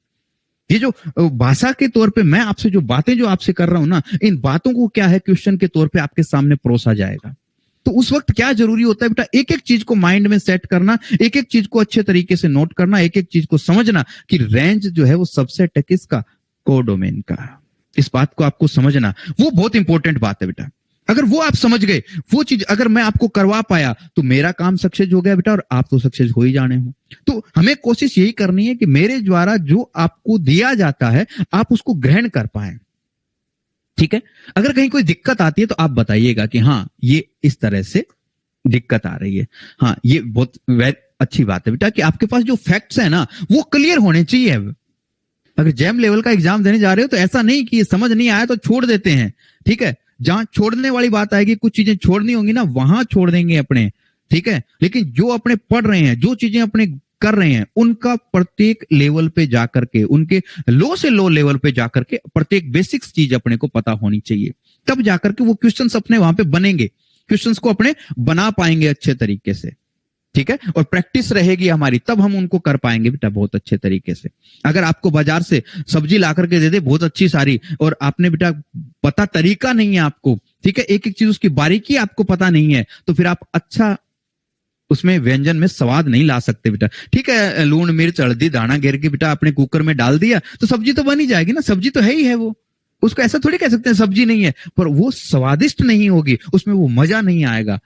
ये जो भाषा के तौर पे मैं आपसे जो बातें जो आपसे कर रहा हूं ना, इन बातों को क्या है क्वेश्चन के तौर पे आपके सामने परोसा जाएगा। तो उस वक्त क्या जरूरी होता है बेटा? एक एक चीज को माइंड में सेट करना, एक एक चीज को अच्छे तरीके से नोट करना, एक एक चीज को समझना कि रेंज जो है वो सबसेट है किसका? कोडोमेन का। इस बात को आपको समझना, वो बहुत इंपॉर्टेंट बात है बेटा। अगर वो आप समझ गए, वो चीज अगर मैं आपको करवा पाया, तो मेरा काम सक्सेस हो गया बेटा, और आप तो सक्सेस हो ही जाने हो। तो हमें कोशिश यही करनी है कि मेरे द्वारा जो आपको दिया जाता है, आप उसको ग्रहण कर पाए। ठीक है, अगर कहीं कोई दिक्कत आती है तो आप बताइएगा कि हाँ ये इस तरह से दिक्कत आ रही है। हाँ, ये बहुत अच्छी बात है बेटा कि आपके पास जो फैक्ट्स है ना वो क्लियर होने चाहिए। अगर जैम लेवल का एग्जाम देने जा रहे हो तो ऐसा नहीं कि समझ नहीं आया तो छोड़ देते हैं। ठीक है, जहां छोड़ने वाली बात आएगी, कुछ चीजें छोड़नी होंगी ना, वहां छोड़ देंगे अपने। ठीक है, लेकिन जो अपने पढ़ रहे हैं, जो चीजें अपने कर रहे हैं, उनका प्रत्येक लेवल पे जाकर के, उनके लो से लो लेवल पे जाकर के प्रत्येक बेसिक्स चीज अपने को पता होनी चाहिए। तब जाकर के वो क्वेश्चंस अपने वहां पे बनेंगे, क्वेश्चंस को अपने बना पाएंगे अच्छे तरीके से। ठीक है, और प्रैक्टिस रहेगी हमारी, तब हम उनको कर पाएंगे बेटा बहुत अच्छे तरीके से। अगर आपको बाजार से सब्जी ला करके दे दे बहुत अच्छी सारी, और आपने बेटा पता तरीका नहीं है आपको, ठीक है, एक एक चीज उसकी बारीकी आपको पता नहीं है, तो फिर आप अच्छा उसमें व्यंजन में स्वाद नहीं ला सकते बेटा। ठीक है, लूण मिर्च हल्दी दाना घेर के बेटा आपने कुकर में डाल दिया तो सब्जी तो बन ही जाएगी ना, सब्जी तो है ही है वो। उसको ऐसा थोड़ी कह सकते हैं सब्जी नहीं है, पर वो स्वादिष्ट नहीं होगी, उसमें वो मजा नहीं आएगा।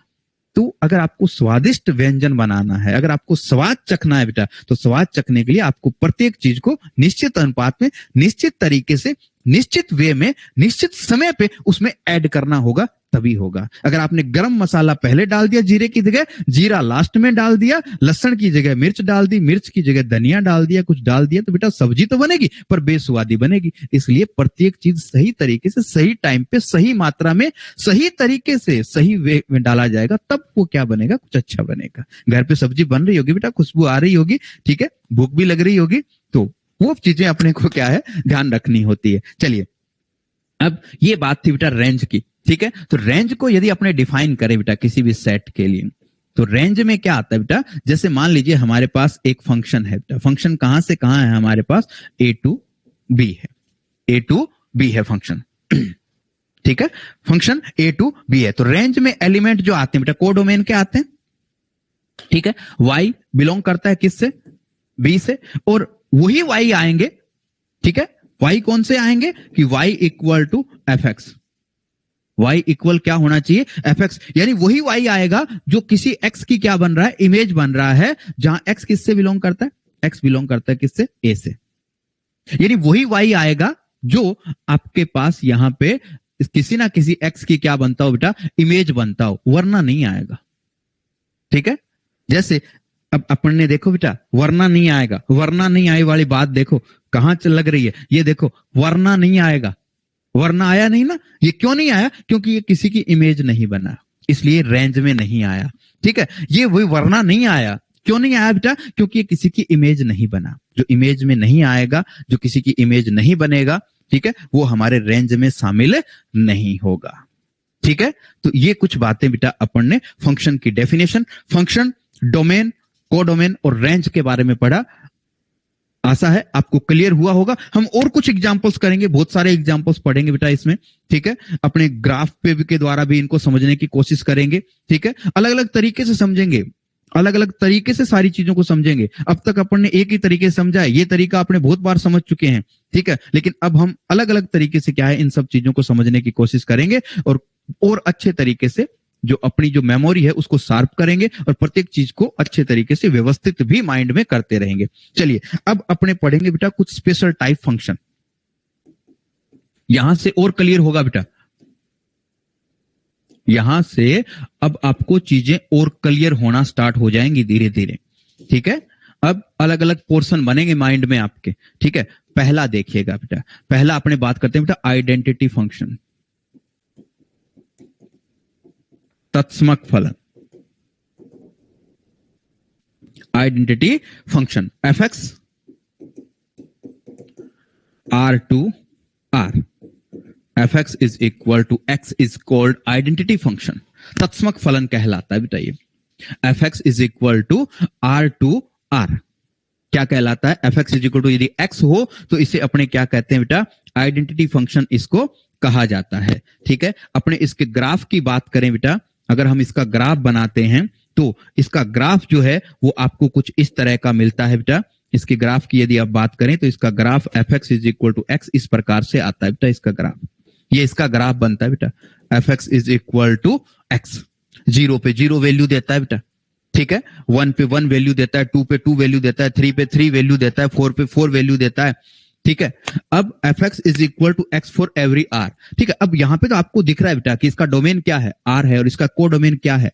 तो अगर आपको स्वादिष्ट व्यंजन बनाना है, अगर आपको स्वाद चखना है बेटा, तो स्वाद चखने के लिए आपको प्रत्येक चीज को निश्चित अनुपात में, निश्चित तरीके से, निश्चित वे में, निश्चित समय पे उसमें ऐड करना होगा, तभी होगा। अगर आपने गरम मसाला पहले डाल दिया जीरे की जगह, जीरा लास्ट में डाल दिया, लहसुन की जगह मिर्च डाल दी, मिर्च की जगह धनिया डाल दिया, कुछ डाल दिया, तो बेटा सब्जी तो बनेगी पर बेस्वादी बनेगी। इसलिए प्रत्येक चीज सही तरीके से, सही टाइम पे, सही मात्रा में, सही तरीके से, सही वे में डाला जाएगा, तब वो क्या बनेगा? कुछ अच्छा बनेगा। घर पे सब्जी बन रही होगी बेटा, खुशबू आ रही होगी, ठीक है, भूख भी लग रही होगी, तो वो चीजें अपने को क्या है ध्यान रखनी होती है। चलिए, अब ये बात थी बेटा रेंज की। ठीक है, तो रेंज को यदि अपने डिफाइन करें बेटा किसी भी सेट के लिए, तो रेंज में क्या आता है बेटा? जैसे मान लीजिए हमारे पास एक फंक्शन है बेटा, फंक्शन कहां से कहां है हमारे पास? A to B है, A to B है फंक्शन। ठीक है, फंक्शन A to B है, तो रेंज में एलिमेंट जो आते हैं बेटा कोडोमेन के आते हैं। ठीक है, Y बिलोंग करता है किससे? B से, और वही Y आएंगे। ठीक है, Y कौन से आएंगे? कि Y equal to fx। Y equal क्या होना चाहिए? fx, यानी वही Y आएगा जो किसी x की क्या बन रहा है? इमेज बन रहा है, जहां x किससे बिलोंग करता है? x बिलोंग करता है किससे? A से। यानी वही Y आएगा जो आपके पास यहां पे किसी ना किसी x की क्या बनता हो बेटा? इमेज बनता हो, वरना नहीं आएगा। ठीक है, जैसे अब अपन ने देखो बेटा वरना नहीं आएगा, वरना नहीं आई वाली बात देखो कहां लग रही है, ये देखो वरना नहीं आएगा, वरना आया नहीं ना। ये क्यों नहीं आया? क्योंकि ये किसी की इमेज नहीं बना, इसलिए रेंज में नहीं आया। ठीक है, ये वही वरना नहीं आया, क्यों नहीं आया बेटा? क्योंकि ये किसी की इमेज नहीं बना। जो इमेज में नहीं आएगा, जो किसी की इमेज नहीं बनेगा, ठीक है, वो हमारे रेंज में शामिल नहीं होगा। ठीक है, तो ये कुछ बातें बेटा अपन ने फंक्शन की डेफिनेशन, फंक्शन, डोमेन, कोडोमेन और रेंज के बारे में पढ़ा। आशा है आपको क्लियर हुआ होगा। हम और कुछ एग्जांपल्स करेंगे, बहुत सारे एग्जांपल्स पढ़ेंगे बेटा इसमें। ठीक है, अपने ग्राफ पे के द्वारा भी इनको समझने की कोशिश करेंगे। ठीक है, अलग अलग तरीके से समझेंगे, अलग अलग तरीके से सारी चीजों को समझेंगे। अब तक अपन ने एक ही तरीके से समझा है, ये तरीका आपने बहुत बार समझ चुके हैं। ठीक है, लेकिन अब हम अलग अलग तरीके से क्या है इन सब चीजों को समझने की कोशिश करेंगे और अच्छे तरीके से जो अपनी जो मेमोरी है उसको शार्प करेंगे और प्रत्येक चीज को अच्छे तरीके से व्यवस्थित भी माइंड में करते रहेंगे। चलिए अब अपने पढ़ेंगे बेटा कुछ स्पेशल टाइप फंक्शन। यहां से और क्लियर होगा बेटा, यहां से अब आपको चीजें और क्लियर होना स्टार्ट हो जाएंगी धीरे धीरे। ठीक है, अब अलग अलग पोर्शन बनेंगे माइंड में आपके। ठीक है, पहला देखिएगा बेटा, पहला अपने बात करते हैं बेटा आइडेंटिटी फंक्शन, तत्समक फलन। Identity function fx r/r, fx is equal to x is called identity function, तत्समक फलन कहलाता है बेटा ये। fx is equal to r/r क्या कहलाता है? fx इज इक्वल टू यदि x हो तो इसे अपने क्या कहते हैं बेटा? आइडेंटिटी फंक्शन इसको कहा जाता है। ठीक है, अपने इसके ग्राफ की बात करें बेटा, अगर हम इसका ग्राफ बनाते हैं तो इसका ग्राफ जो है वो आपको कुछ इस तरह का मिलता है बेटा। इसके ग्राफ की यदि आप बात करें तो इसका graph fx is equal to x इस प्रकार से आता है बेटा। इसका ग्राफ, ये इसका ग्राफ बनता है बेटा, fx is equal to x। 0 पे 0 वैल्यू देता है बेटा। ठीक है, 1 पे 1 वैल्यू देता है, 2 पे 2 वैल्यू देता है, 3 पे 3 वैल्यू देता है, 4 पे 4 वैल्यू देता है। ठीक है, अब fx is equal to x for every r। ठीक है, अब यहां पे तो आपको दिख रहा है बेटा कि इसका डोमेन क्या है? r है, और इसका को डोमेन क्या है?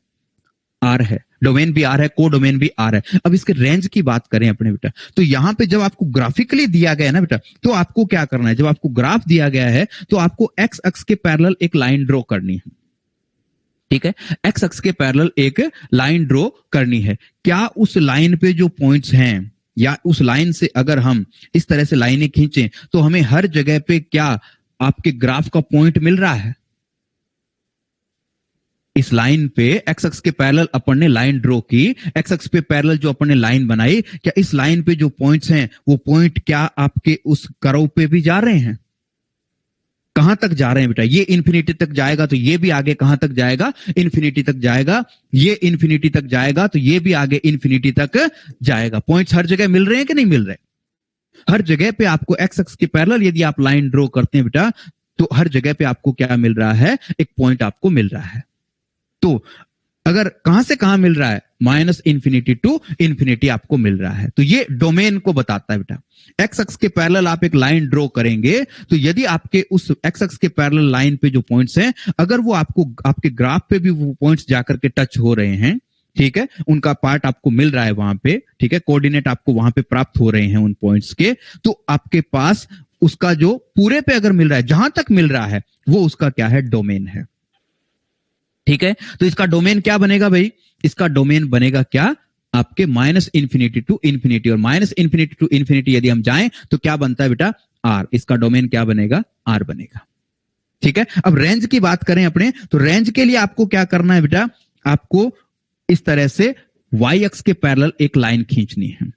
r है। डोमेन भी r है, को डोमेन भी r है। अब इसके रेंज की बात करें अपने बेटा, तो यहां पे जब आपको ग्राफिकली दिया गया है ना बेटा, तो आपको क्या करना है? जब आपको ग्राफ दिया गया है तो आपको x अक्ष के पैरेलल एक लाइन ड्रॉ करनी है। ठीक है, x अक्ष के पैरेलल एक लाइन ड्रॉ करनी है। क्या उस लाइन पे जो पॉइंट्स हैं, या उस लाइन से अगर हम इस तरह से लाइनें खींचें तो हमें हर जगह पे क्या आपके ग्राफ का पॉइंट मिल रहा है? इस लाइन पे एक्स अक्ष के पैरेलल अपन ने लाइन ड्रॉ की, एक्स अक्ष पे पैरेलल जो अपन ने लाइन बनाई, क्या इस लाइन पे जो पॉइंट्स हैं वो पॉइंट क्या आपके उस कर्व पे भी जा रहे हैं? कहां तक जा रहे हैं बेटा? ये इंफिनिटी तक जाएगा तो ये भी आगे कहां तक जाएगा? इंफिनिटी तक जाएगा। ये इंफिनिटी तक जाएगा तो ये भी आगे इंफिनिटी तक जाएगा। पॉइंट्स हर जगह मिल रहे हैं कि नहीं मिल रहे? हर जगह पे आपको एक्स अक्ष के पैरेलल यदि आप लाइन ड्रॉ करते हैं बेटा, तो हर जगह पे आपको क्या मिल रहा है? एक पॉइंट आपको मिल रहा है। तो अगर कहां से कहां मिल रहा है? माइनस इंफिनिटी टू इंफिनिटी आपको मिल रहा है। तो ये डोमेन को बताता है बेटा। एक्स अक्ष के पैरेलल आप एक लाइन ड्रॉ करेंगे तो यदि आपके उस एक्स अक्ष के पैरेलल लाइन पे जो पॉइंट्स हैं, अगर वो आपको आपके ग्राफ पे भी वो पॉइंट्स जाकर के टच हो रहे हैं, ठीक है, उनका पार्ट आपको मिल रहा है वहां पे, ठीक है, कोऑर्डिनेट आपको वहां पे प्राप्त हो रहे हैं उन पॉइंट्स के, तो आपके पास उसका जो पूरे पे अगर मिल रहा है, जहां तक मिल रहा है, वो उसका क्या है? डोमेन है। ठीक है, तो इसका डोमेन क्या बनेगा भाई? इसका डोमेन बनेगा क्या? आपके माइनस इंफिनिटी टू इंफिनिटी, और माइनस इंफिनिटी टू इंफिनिटी यदि हम जाएं तो क्या बनता है बेटा? आर। इसका डोमेन क्या बनेगा? आर बनेगा। ठीक है, अब रेंज की बात करें अपने, तो रेंज के लिए आपको क्या करना है बेटा? आपको इस तरह से वाई एक्स के पैरेलल एक लाइन खींचनी है।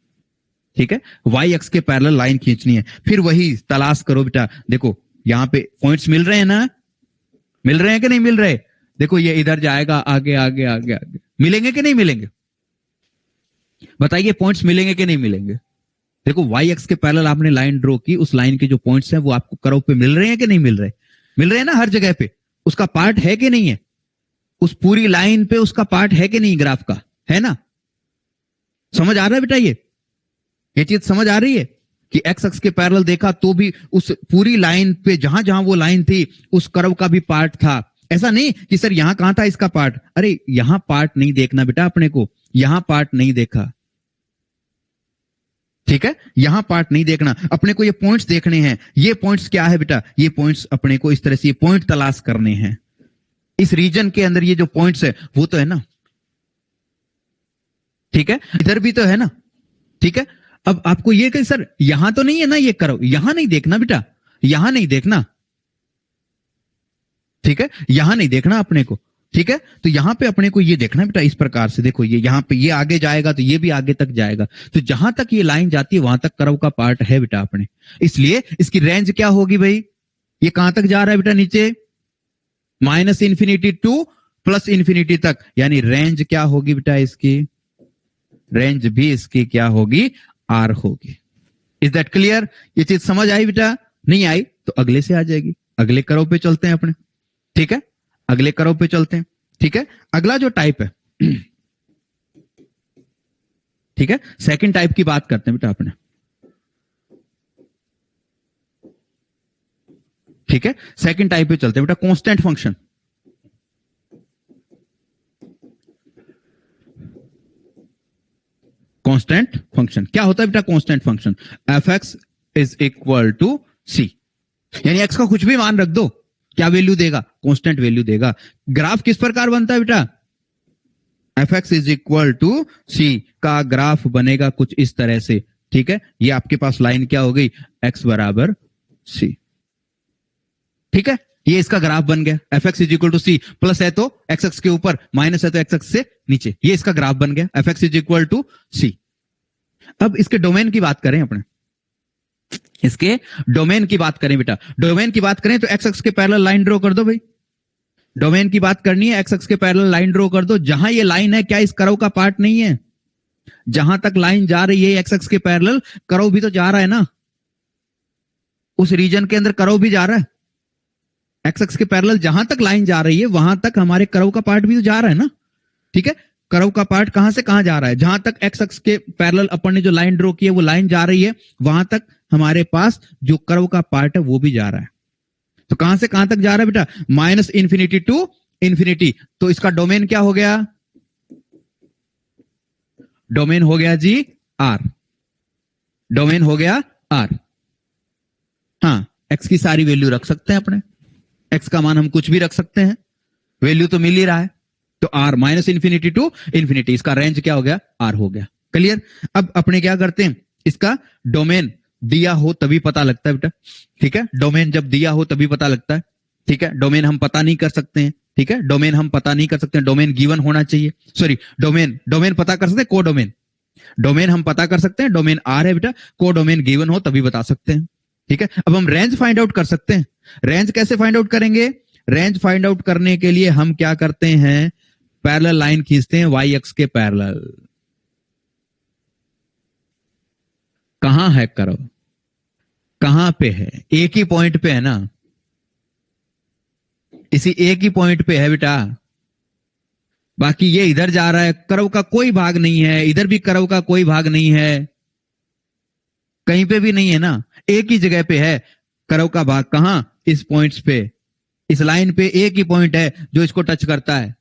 ठीक है, वाई एक्स के पैरेलल लाइन खींचनी है। फिर वही तलाश करो बेटा। देखो यहां पे पॉइंट्स मिल रहे हैं ना? मिल रहे हैं कि नहीं मिल रहे? देखो ये इधर जाएगा, आगे आगे आगे आगे, मिलेंगे कि नहीं मिलेंगे? बताइए, पॉइंट्स मिलेंगे कि नहीं मिलेंगे? देखो वाई एक्स के पैरेलल आपने लाइन ड्रॉ की, उस लाइन के जो पॉइंट्स हैं वो आपको कर्व पे मिल रहे हैं कि नहीं मिल रहे? मिल रहे हैं ना हर जगह पे? उसका पार्ट है कि नहीं है? उस पूरी लाइन पे उसका पार्ट है कि नहीं ग्राफ का? है ना? समझ आ रहा है बेटा? ये चीज समझ आ रही है कि एक्स अक्ष के पैरेलल देखा तो भी उस पूरी लाइन पे जहां जहां वो लाइन थी उस कर्व का भी पार्ट था। ऐसा नहीं कि सर यहां कहां था इसका पार्ट, अरे यहां पार्ट नहीं देखना बेटा अपने को, यहां पार्ट नहीं देखा, ठीक है, यहां पार्ट नहीं देखना, अपने को ये पॉइंट्स देखने हैं। ये पॉइंट्स क्या है बेटा, ये पॉइंट्स अपने को इस तरह से ये पॉइंट तलाश करने हैं। इस रीजन के अंदर ये जो पॉइंट्स है वो तो है ना, ठीक है, इधर भी तो है ना, ठीक है। अब आपको ये कहीं सर यहां तो नहीं है ना, ये करो, यहां नहीं देखना बेटा, यहां नहीं देखना, ठीक है, यहां नहीं देखना अपने को, ठीक है। तो यहां पे अपने को ये देखना बेटा, इस प्रकार से देखो, ये यहां पे ये आगे जाएगा तो ये भी आगे तक जाएगा, तो जहां तक ये लाइन जाती है वहां तक कर्व का पार्ट है बेटा अपने, इसलिए इसकी रेंज क्या होगी भाई, ये कहां तक जा रहा है बेटा, नीचे minus infinity two plus infinity तक, यानी रेंज क्या होगी बेटा इसकी, रेंज भी इसकी क्या होगी, आर होगी। इज दैट क्लियर, ये चीज समझ आई बेटा, नहीं आई तो अगले से आ जाएगी, अगले कर्व पे चलते हैं अपने, ठीक है, अगले कर्व पे चलते हैं, ठीक है। अगला जो टाइप है, ठीक है, सेकंड टाइप की बात करते हैं बेटा अपने, ठीक है, सेकंड टाइप पे चलते हैं बेटा, कांस्टेंट फंक्शन। कांस्टेंट फंक्शन क्या होता है बेटा, constant function f x is equal to c, यानी एक्स का कुछ भी मान रख दो, क्या वैल्यू देगा, कांस्टेंट वैल्यू देगा। ग्राफ किस प्रकार बनता है बेटा, f x is equal to c का ग्राफ बनेगा कुछ इस तरह से, ठीक है। ये आपके पास लाइन क्या हो गई, एक्स बराबर सी, ठीक है, ये इसका ग्राफ बन गया, f x is equal to c, plus है तो एक्स एक्स के ऊपर, माइनस है तो एक्स एक्स से नीचे, ये इसका ग्राफ बन गया, f x is equal to c. अब इसके डोमेन की बात करें अपने, इसके डोमेन की बात करें बेटा, डोमेन की बात करें तो एक्स एक्स के पैरेलल लाइन ड्रॉ कर दो भाई, डोमेन की बात करनी है, एक्स एक्स के पैरेलल लाइन ड्रॉ कर दो, जहां ये लाइन है क्या इस कर्व का पार्ट नहीं है, जहां तक लाइन जा रही है एक्स एक्स के पैरेलल, कर्व भी तो जा रहा है ना, उस रीजन के अंदर कर्व भी जा रहा है, एक्स एक्स के पैरेलल जहां तक लाइन जा रही है वहां तक हमारे कर्व का पार्ट भी तो जा रहा है ना, ठीक है। कर्व का पार्ट कहां से कहां जा रहा है, जहां तक एक्स एक्स के पैरेलल अपन ने जो लाइन ड्रॉ की है वो लाइन जा रही है, वहां तक हमारे पास जो कर्व का पार्ट है वो भी जा रहा है। तो कहां से कहां तक जा रहा है बेटा, माइनस इंफिनिटी टू इंफिनिटी, तो इसका डोमेन क्या हो गया, डोमेन हो गया जी आर, डोमेन हो गया आर। हाँ, एक्स की सारी वैल्यू रख सकते हैं अपने, एक्स का मान हम कुछ भी रख सकते हैं, वैल्यू तो मिल ही रहा है, तो R minus infinity to infinity, इसका रेंज क्या हो गया, आर हो गया, क्लियर। अब अपने क्या करते हैं, इसका डोमेन दिया हो तभी पता लगता है बेटा, ठीक है, डोमेन जब दिया हो तभी पता लगता है, ठीक है, डोमेन हम पता नहीं कर सकते हैं, ठीक है, डोमेन हम पता नहीं कर सकते हैं, डोमेन गिवन होना चाहिए, सॉरी डोमेन, डोमेन पता कर सकते हैं, को डोमेन, डोमेन हम पता कर सकते हैं, डोमेन आर है बेटा, को डोमेन गिवन हो तभी बता सकते हैं, ठीक है। अब हम रेंज फाइंड आउट कर सकते हैं, रेंज कैसे फाइंड आउट करेंगे, रेंज फाइंड आउट करने के लिए हम क्या करते हैं, पैरेलल लाइन खींचते हैं वाई एक्स के पैरेलल, कहां है कर्व, कहां पे है, एक ही पॉइंट पे है ना, इसी एक ही पॉइंट पे है बेटा, बाकी ये इधर जा रहा है, कर्व का कोई भाग नहीं है, इधर भी कर्व का कोई भाग नहीं है, कहीं पे भी नहीं है ना, एक ही जगह पे है कर्व का भाग, कहां, इस पॉइंट्स पे, इस लाइन पे एक ही पॉइंट है जो इसको टच करता है,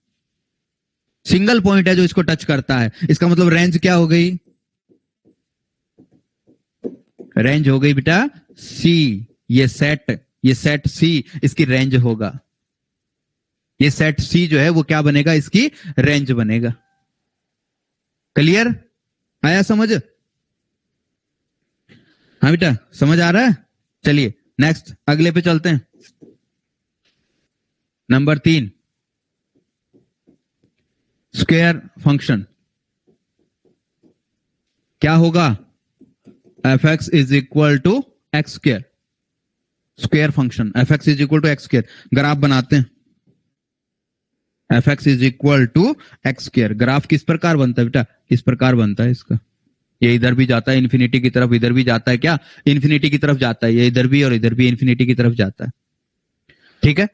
सिंगल पॉइंट है जो इसको टच करता है, इसका मतलब रेंज क्या हो गई, रेंज हो गई बेटा सी, ये सेट सी इसकी रेंज होगा, ये सेट सी जो है वो क्या बनेगा, इसकी रेंज बनेगा, क्लियर, आया समझ, हाँ बेटा समझ आ रहा है, चलिए नेक्स्ट अगले पे चलते हैं, नंबर 3 स्क्वायर फंक्शन, क्या होगा, f x is equal to x square, square function f x is equal to x square, graph बनाते हैं, f x is equal to x square, graph किस प्रकार बनता है बेटा, इस प्रकार बनता है इसका, ये इधर भी जाता है इन्फिनिटी की तरफ, इधर भी जाता है क्या, इन्फिनिटी की तरफ जाता है, ये इधर भी और इधर भी इन्फिनिटी की तरफ जाता है, ठीक है।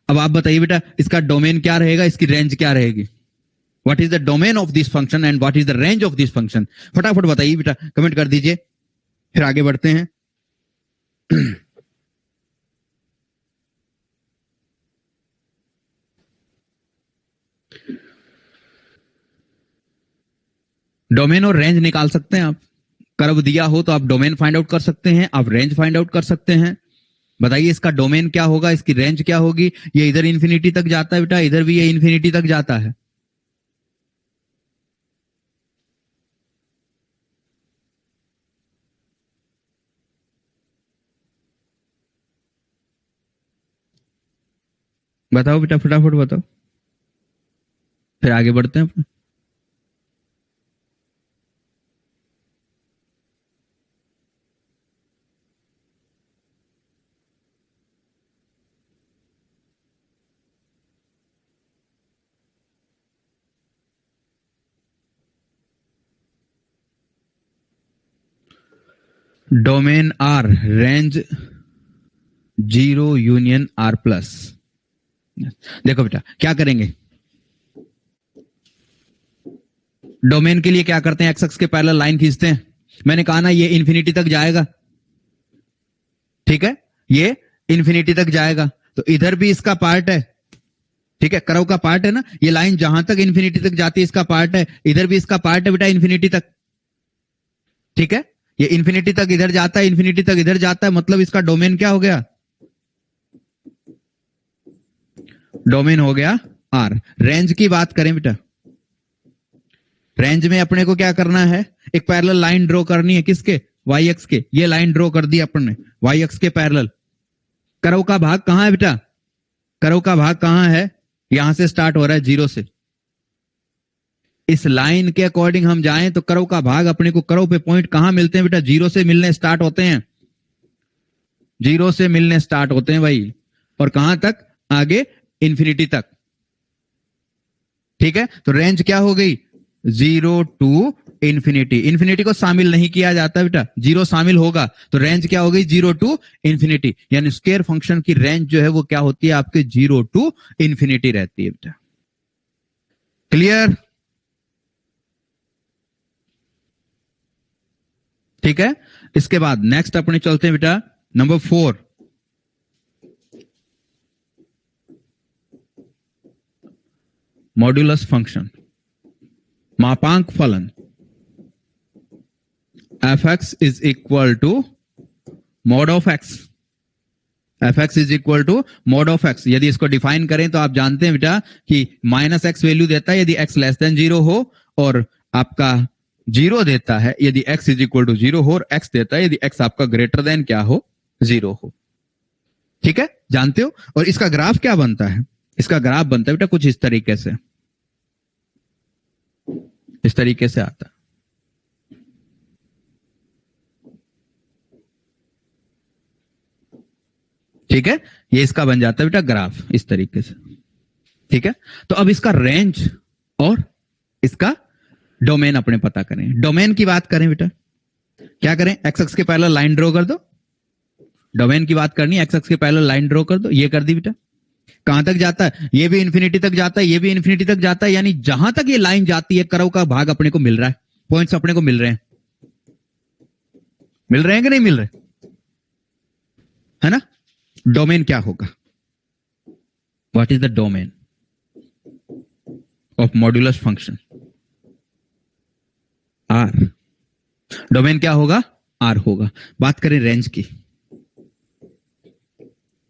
अब आप बताइए बेटा इसका डोमेन क्या रहेगा, इसकी रेंज क्या रहेगी, what is the domain of this function and what is the range of this function, फटाफट बताइए बेटा, कमेंट कर दीजिए, फिर आगे बढ़ते हैं। डोमेन और रेंज निकाल सकते हैं आप, कर्व दिया हो तो आप डोमेन फाइंड आउट कर सकते हैं, आप रेंज फाइंड आउट कर सकते हैं। बताइए इसका डोमेन क्या होगा, इसकी रेंज क्या होगी। ये इधर इन्फिनिटी तक जाता है बेटा, इधर भी ये इन्फिनिटी तक जाता है। बताओ बेटा, फटाफट बताओ, फिर आगे बढ़ते हैं। Domain R, range zero union R plus. देखो बेटा क्या करेंगे, डोमेन के लिए क्या करते हैं, एक्स एक्स के पैरेलल लाइन खींचते हैं। मैंने कहा ना ये इन्फिनिटी तक जाएगा, ठीक है, ये इन्फिनिटी तक जाएगा, तो इधर भी इसका पार्ट है, ठीक है, कर्व का पार्ट है ना, ये लाइन जहां तक इन्फिनिटी तक जाती है इसका पार्ट है, इधर भी इसका पार्ट है बेटा इन्फिनिटी तक, ठीक है। ये इन्फिनिटी तक इधर जाता है, इन्फिनिटी तक इधर जाता है, मतलब इसका डोमेन क्या हो गया, डोमेन हो गया आर। रेंज की बात करें बेटा, रेंज में अपने को क्या करना है, एक पैरेलल लाइन ड्रॉ करनी है, किसके, वाई एक्स के। ये लाइन ड्रॉ कर दी अपन ने वाई एक्स के पैरेलल। कर्व का भाग कहां है बेटा, कर्व का भाग कहां है, यहां से स्टार्ट हो रहा है जीरो से। इस लाइन के अकॉर्डिंग हम जाएं तो कर्व का भाग अपने को, कर्व पे पॉइंट कहां मिलते हैं बेटा, जीरो से मिलने स्टार्ट होते हैं, जीरो से मिलने स्टार्ट होते हैं भाई, और कहां तक, आगे इंफिनिटी तक, ठीक है। तो रेंज क्या हो गई, जीरो टू इंफिनिटी। इंफिनिटी को शामिल नहीं किया जाता बेटा, जीरो शामिल होगा, तो रेंज क्या हो गई, जीरो टू इंफिनिटी। यानी स्क्वायर फंक्शन की रेंज जो है वो क्या होती है आपके, जीरो टू इंफिनिटी रहती है बेटा। क्लियर, ठीक है। इसके बाद नेक्स्ट अपने चलते हैं बेटा नंबर 4, मॉड्यूलस फंक्शन, मापांक फलन। F x is equal to mod of x, f x is equal to mod of x. यदि इसको डिफाइन करें तो आप जानते हैं बेटा कि माइनस एक्स वैल्यू देता है यदि एक्स लेस देन जीरो हो, और आपका जीरो देता है यदि x is equal to zero हो, और एक्स देता है यदि एक्स आपका ग्रेटर देन क्या हो, जीरो हो, ठीक है, जानते हो। और इसका ग्राफ क्या बनता है, इसका ग्राफ बनता है बेटा कुछ इस तरीके से, इस तरीके से आता है, ठीक है। ये इसका बन जाता है बेटा ग्राफ इस तरीके से, ठीक है। तो अब इसका रेंज और इसका डोमेन अपने पता करें। डोमेन की बात करें बेटा, क्या करें, एक्स एक्स के पैरेलल लाइन ड्रॉ कर दो। डोमेन की बात करनी है, एक्स एक्स के पैरेलल लाइन ड्रॉ कर दो, ये कर दी बेटा। कहां तक जाता है, ये भी इंफिनिटी तक जाता है, ये भी इंफिनिटी तक जाता है, यानी जहां तक ये लाइन जाती है कर्व का भाग अपने को मिल रहा है, पॉइंट्स अपने को मिल रहे हैं, मिल रहे हैं कि नहीं मिल रहे, है ना। डोमेन क्या होगा, what is the domain of modulus function, R. Domain क्या होगा, आर होगा। बात करें रेंज की,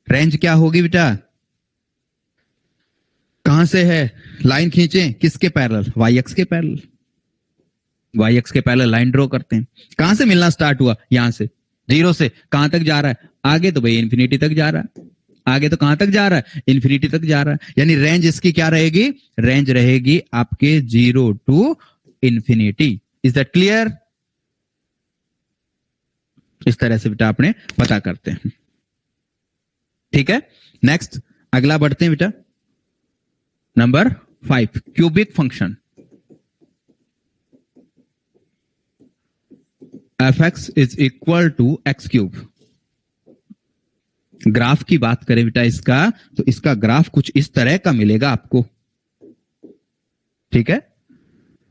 रेंज क्या होगी बेटा, कहां से है, लाइन खींचे किसके पैरेलल, वाई एक्स के पैरेलल, वाई एक्स के पैरेलल लाइन ड्रॉ करते हैं। कहां से मिलना स्टार्ट हुआ, यहां से, जीरो से। कहां तक जा रहा है, आगे तो भाई इंफिनिटी तक जा रहा है, आगे तो कहां तक जा रहा है, इंफिनिटी तक जा रहा है। यानी रेंज इसकी क्या रहेगी, रेंज रहेगी आपके zero to infinity. Is that clear. इस तरह से बेटा अपने पता करते हैं, ठीक है। नेक्स्ट अगला बढ़ते हैं बेटा number 5, cubic function. F x is equal to x cube. Graph की बात करें बेटा इसका, तो इसका ग्राफ कुछ इस तरह का मिलेगा आपको, ठीक है।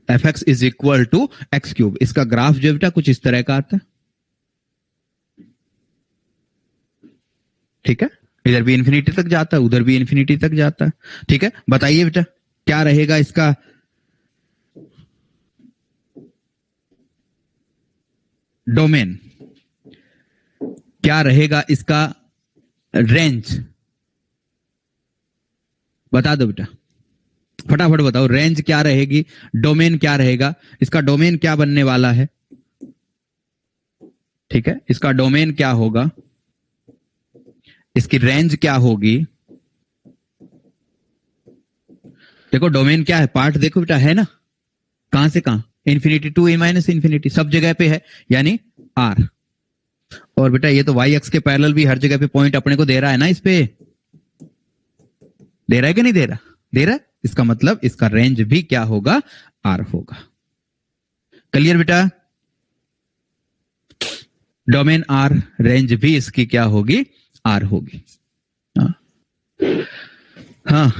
F x is equal to x cube, इसका ग्राफ जो बेटा कुछ इस तरह का आता है, ठीक है। इधर भी इंफिनिटी तक जाता है, उधर भी इंफिनिटी तक जाता है, ठीक है। बताइए बेटा क्या रहेगा इसका, डोमेन क्या रहेगा, इसका रेंज बता दो बेटा, फटाफट बताओ। रेंज क्या रहेगी, डोमेन क्या रहेगा, इसका डोमेन क्या बनने वाला है। ठीक है, इसका डोमेन क्या होगा, इसकी रेंज क्या होगी। देखो डोमेन क्या है, पार्ट देखो बेटा, है ना, कहां से कहां, infinity to a minus infinity, सब जगह पे है, यानी आर। और बेटा ये तो वाई एक्स के पैरेलल भी हर जगह पे पॉइंट अपने को दे रहा है ना, इस पे दे रहा है कि नहीं दे रहा, दे रहा है। इसका मतलब इसका रेंज भी क्या होगा, आर होगा। क्लियर बेटा, डोमेन आर, रेंज भी इसकी क्या होगी, आर होगी। हाँ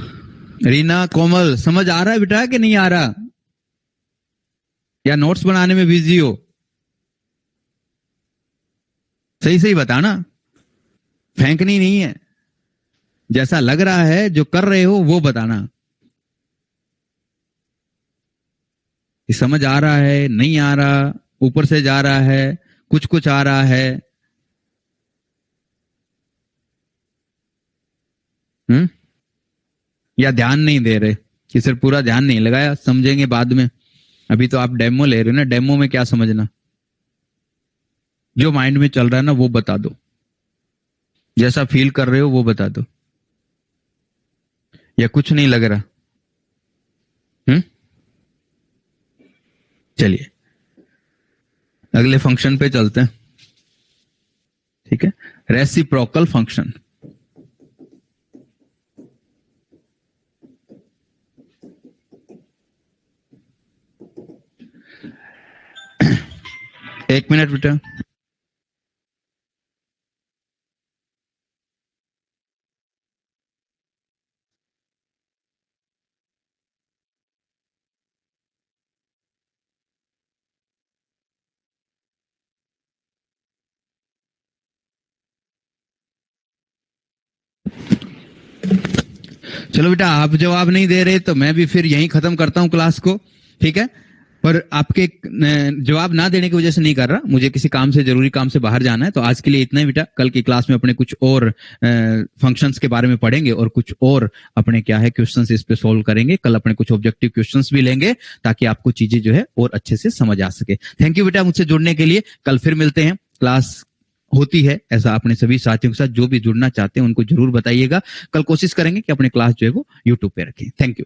रीना, कोमल, समझ आ रहा है बेटा कि नहीं आ रहा, या नोट्स बनाने में बिजी हो। सही सही बताना, फेंकनी नहीं है, जैसा लग रहा है जो कर रहे हो वो बताना। ये समझ आ रहा है, नहीं आ रहा, ऊपर से जा रहा है, कुछ कुछ आ रहा है। या ध्यान नहीं दे रहे, कि सिर्फ पूरा ध्यान नहीं लगाया, समझेंगे बाद में। अभी तो आप डेमो ले रहे हो ना, डेमो में क्या समझना, जो माइंड में चल रहा है ना वो बता दो, जैसा फील कर रहे हो वो बता दो, या कुछ नहीं लग रहा। चलिए अगले फंक्शन पे चलते हैं। ठीक है, रेसिप्रोकल फंक्शन। एक मिनट बेटा, चलो बेटा आप जवाब नहीं दे रहे तो मैं भी फिर यहीं खत्म करता हूं क्लास को। ठीक है, पर आपके जवाब ना देने की वजह से नहीं कर रहा, मुझे किसी काम से, जरूरी काम से बाहर जाना है। तो आज के लिए इतना ही बेटा, कल की क्लास में अपने कुछ और फंक्शंस के बारे में पढ़ेंगे और कुछ और अपने क्या है क्वेश्चंस इस पे सोल्व करेंगे। कल अपने कुछ ऑब्जेक्टिव क्वेश्चंस भी लेंगे ताकि आपको चीजें जो है और अच्छे से समझ आ सके। थैंक यू बेटा मुझसे जुड़ने के लिए, कल फिर मिलते हैं। क्लास होती है ऐसा अपने सभी साथियों के साथ, जो भी जुड़ना चाहते हैं उनको जरूर बताइएगा। कल कोशिश करेंगे कि अपने क्लास जो है वो यूट्यूब पे रखें। Thank you.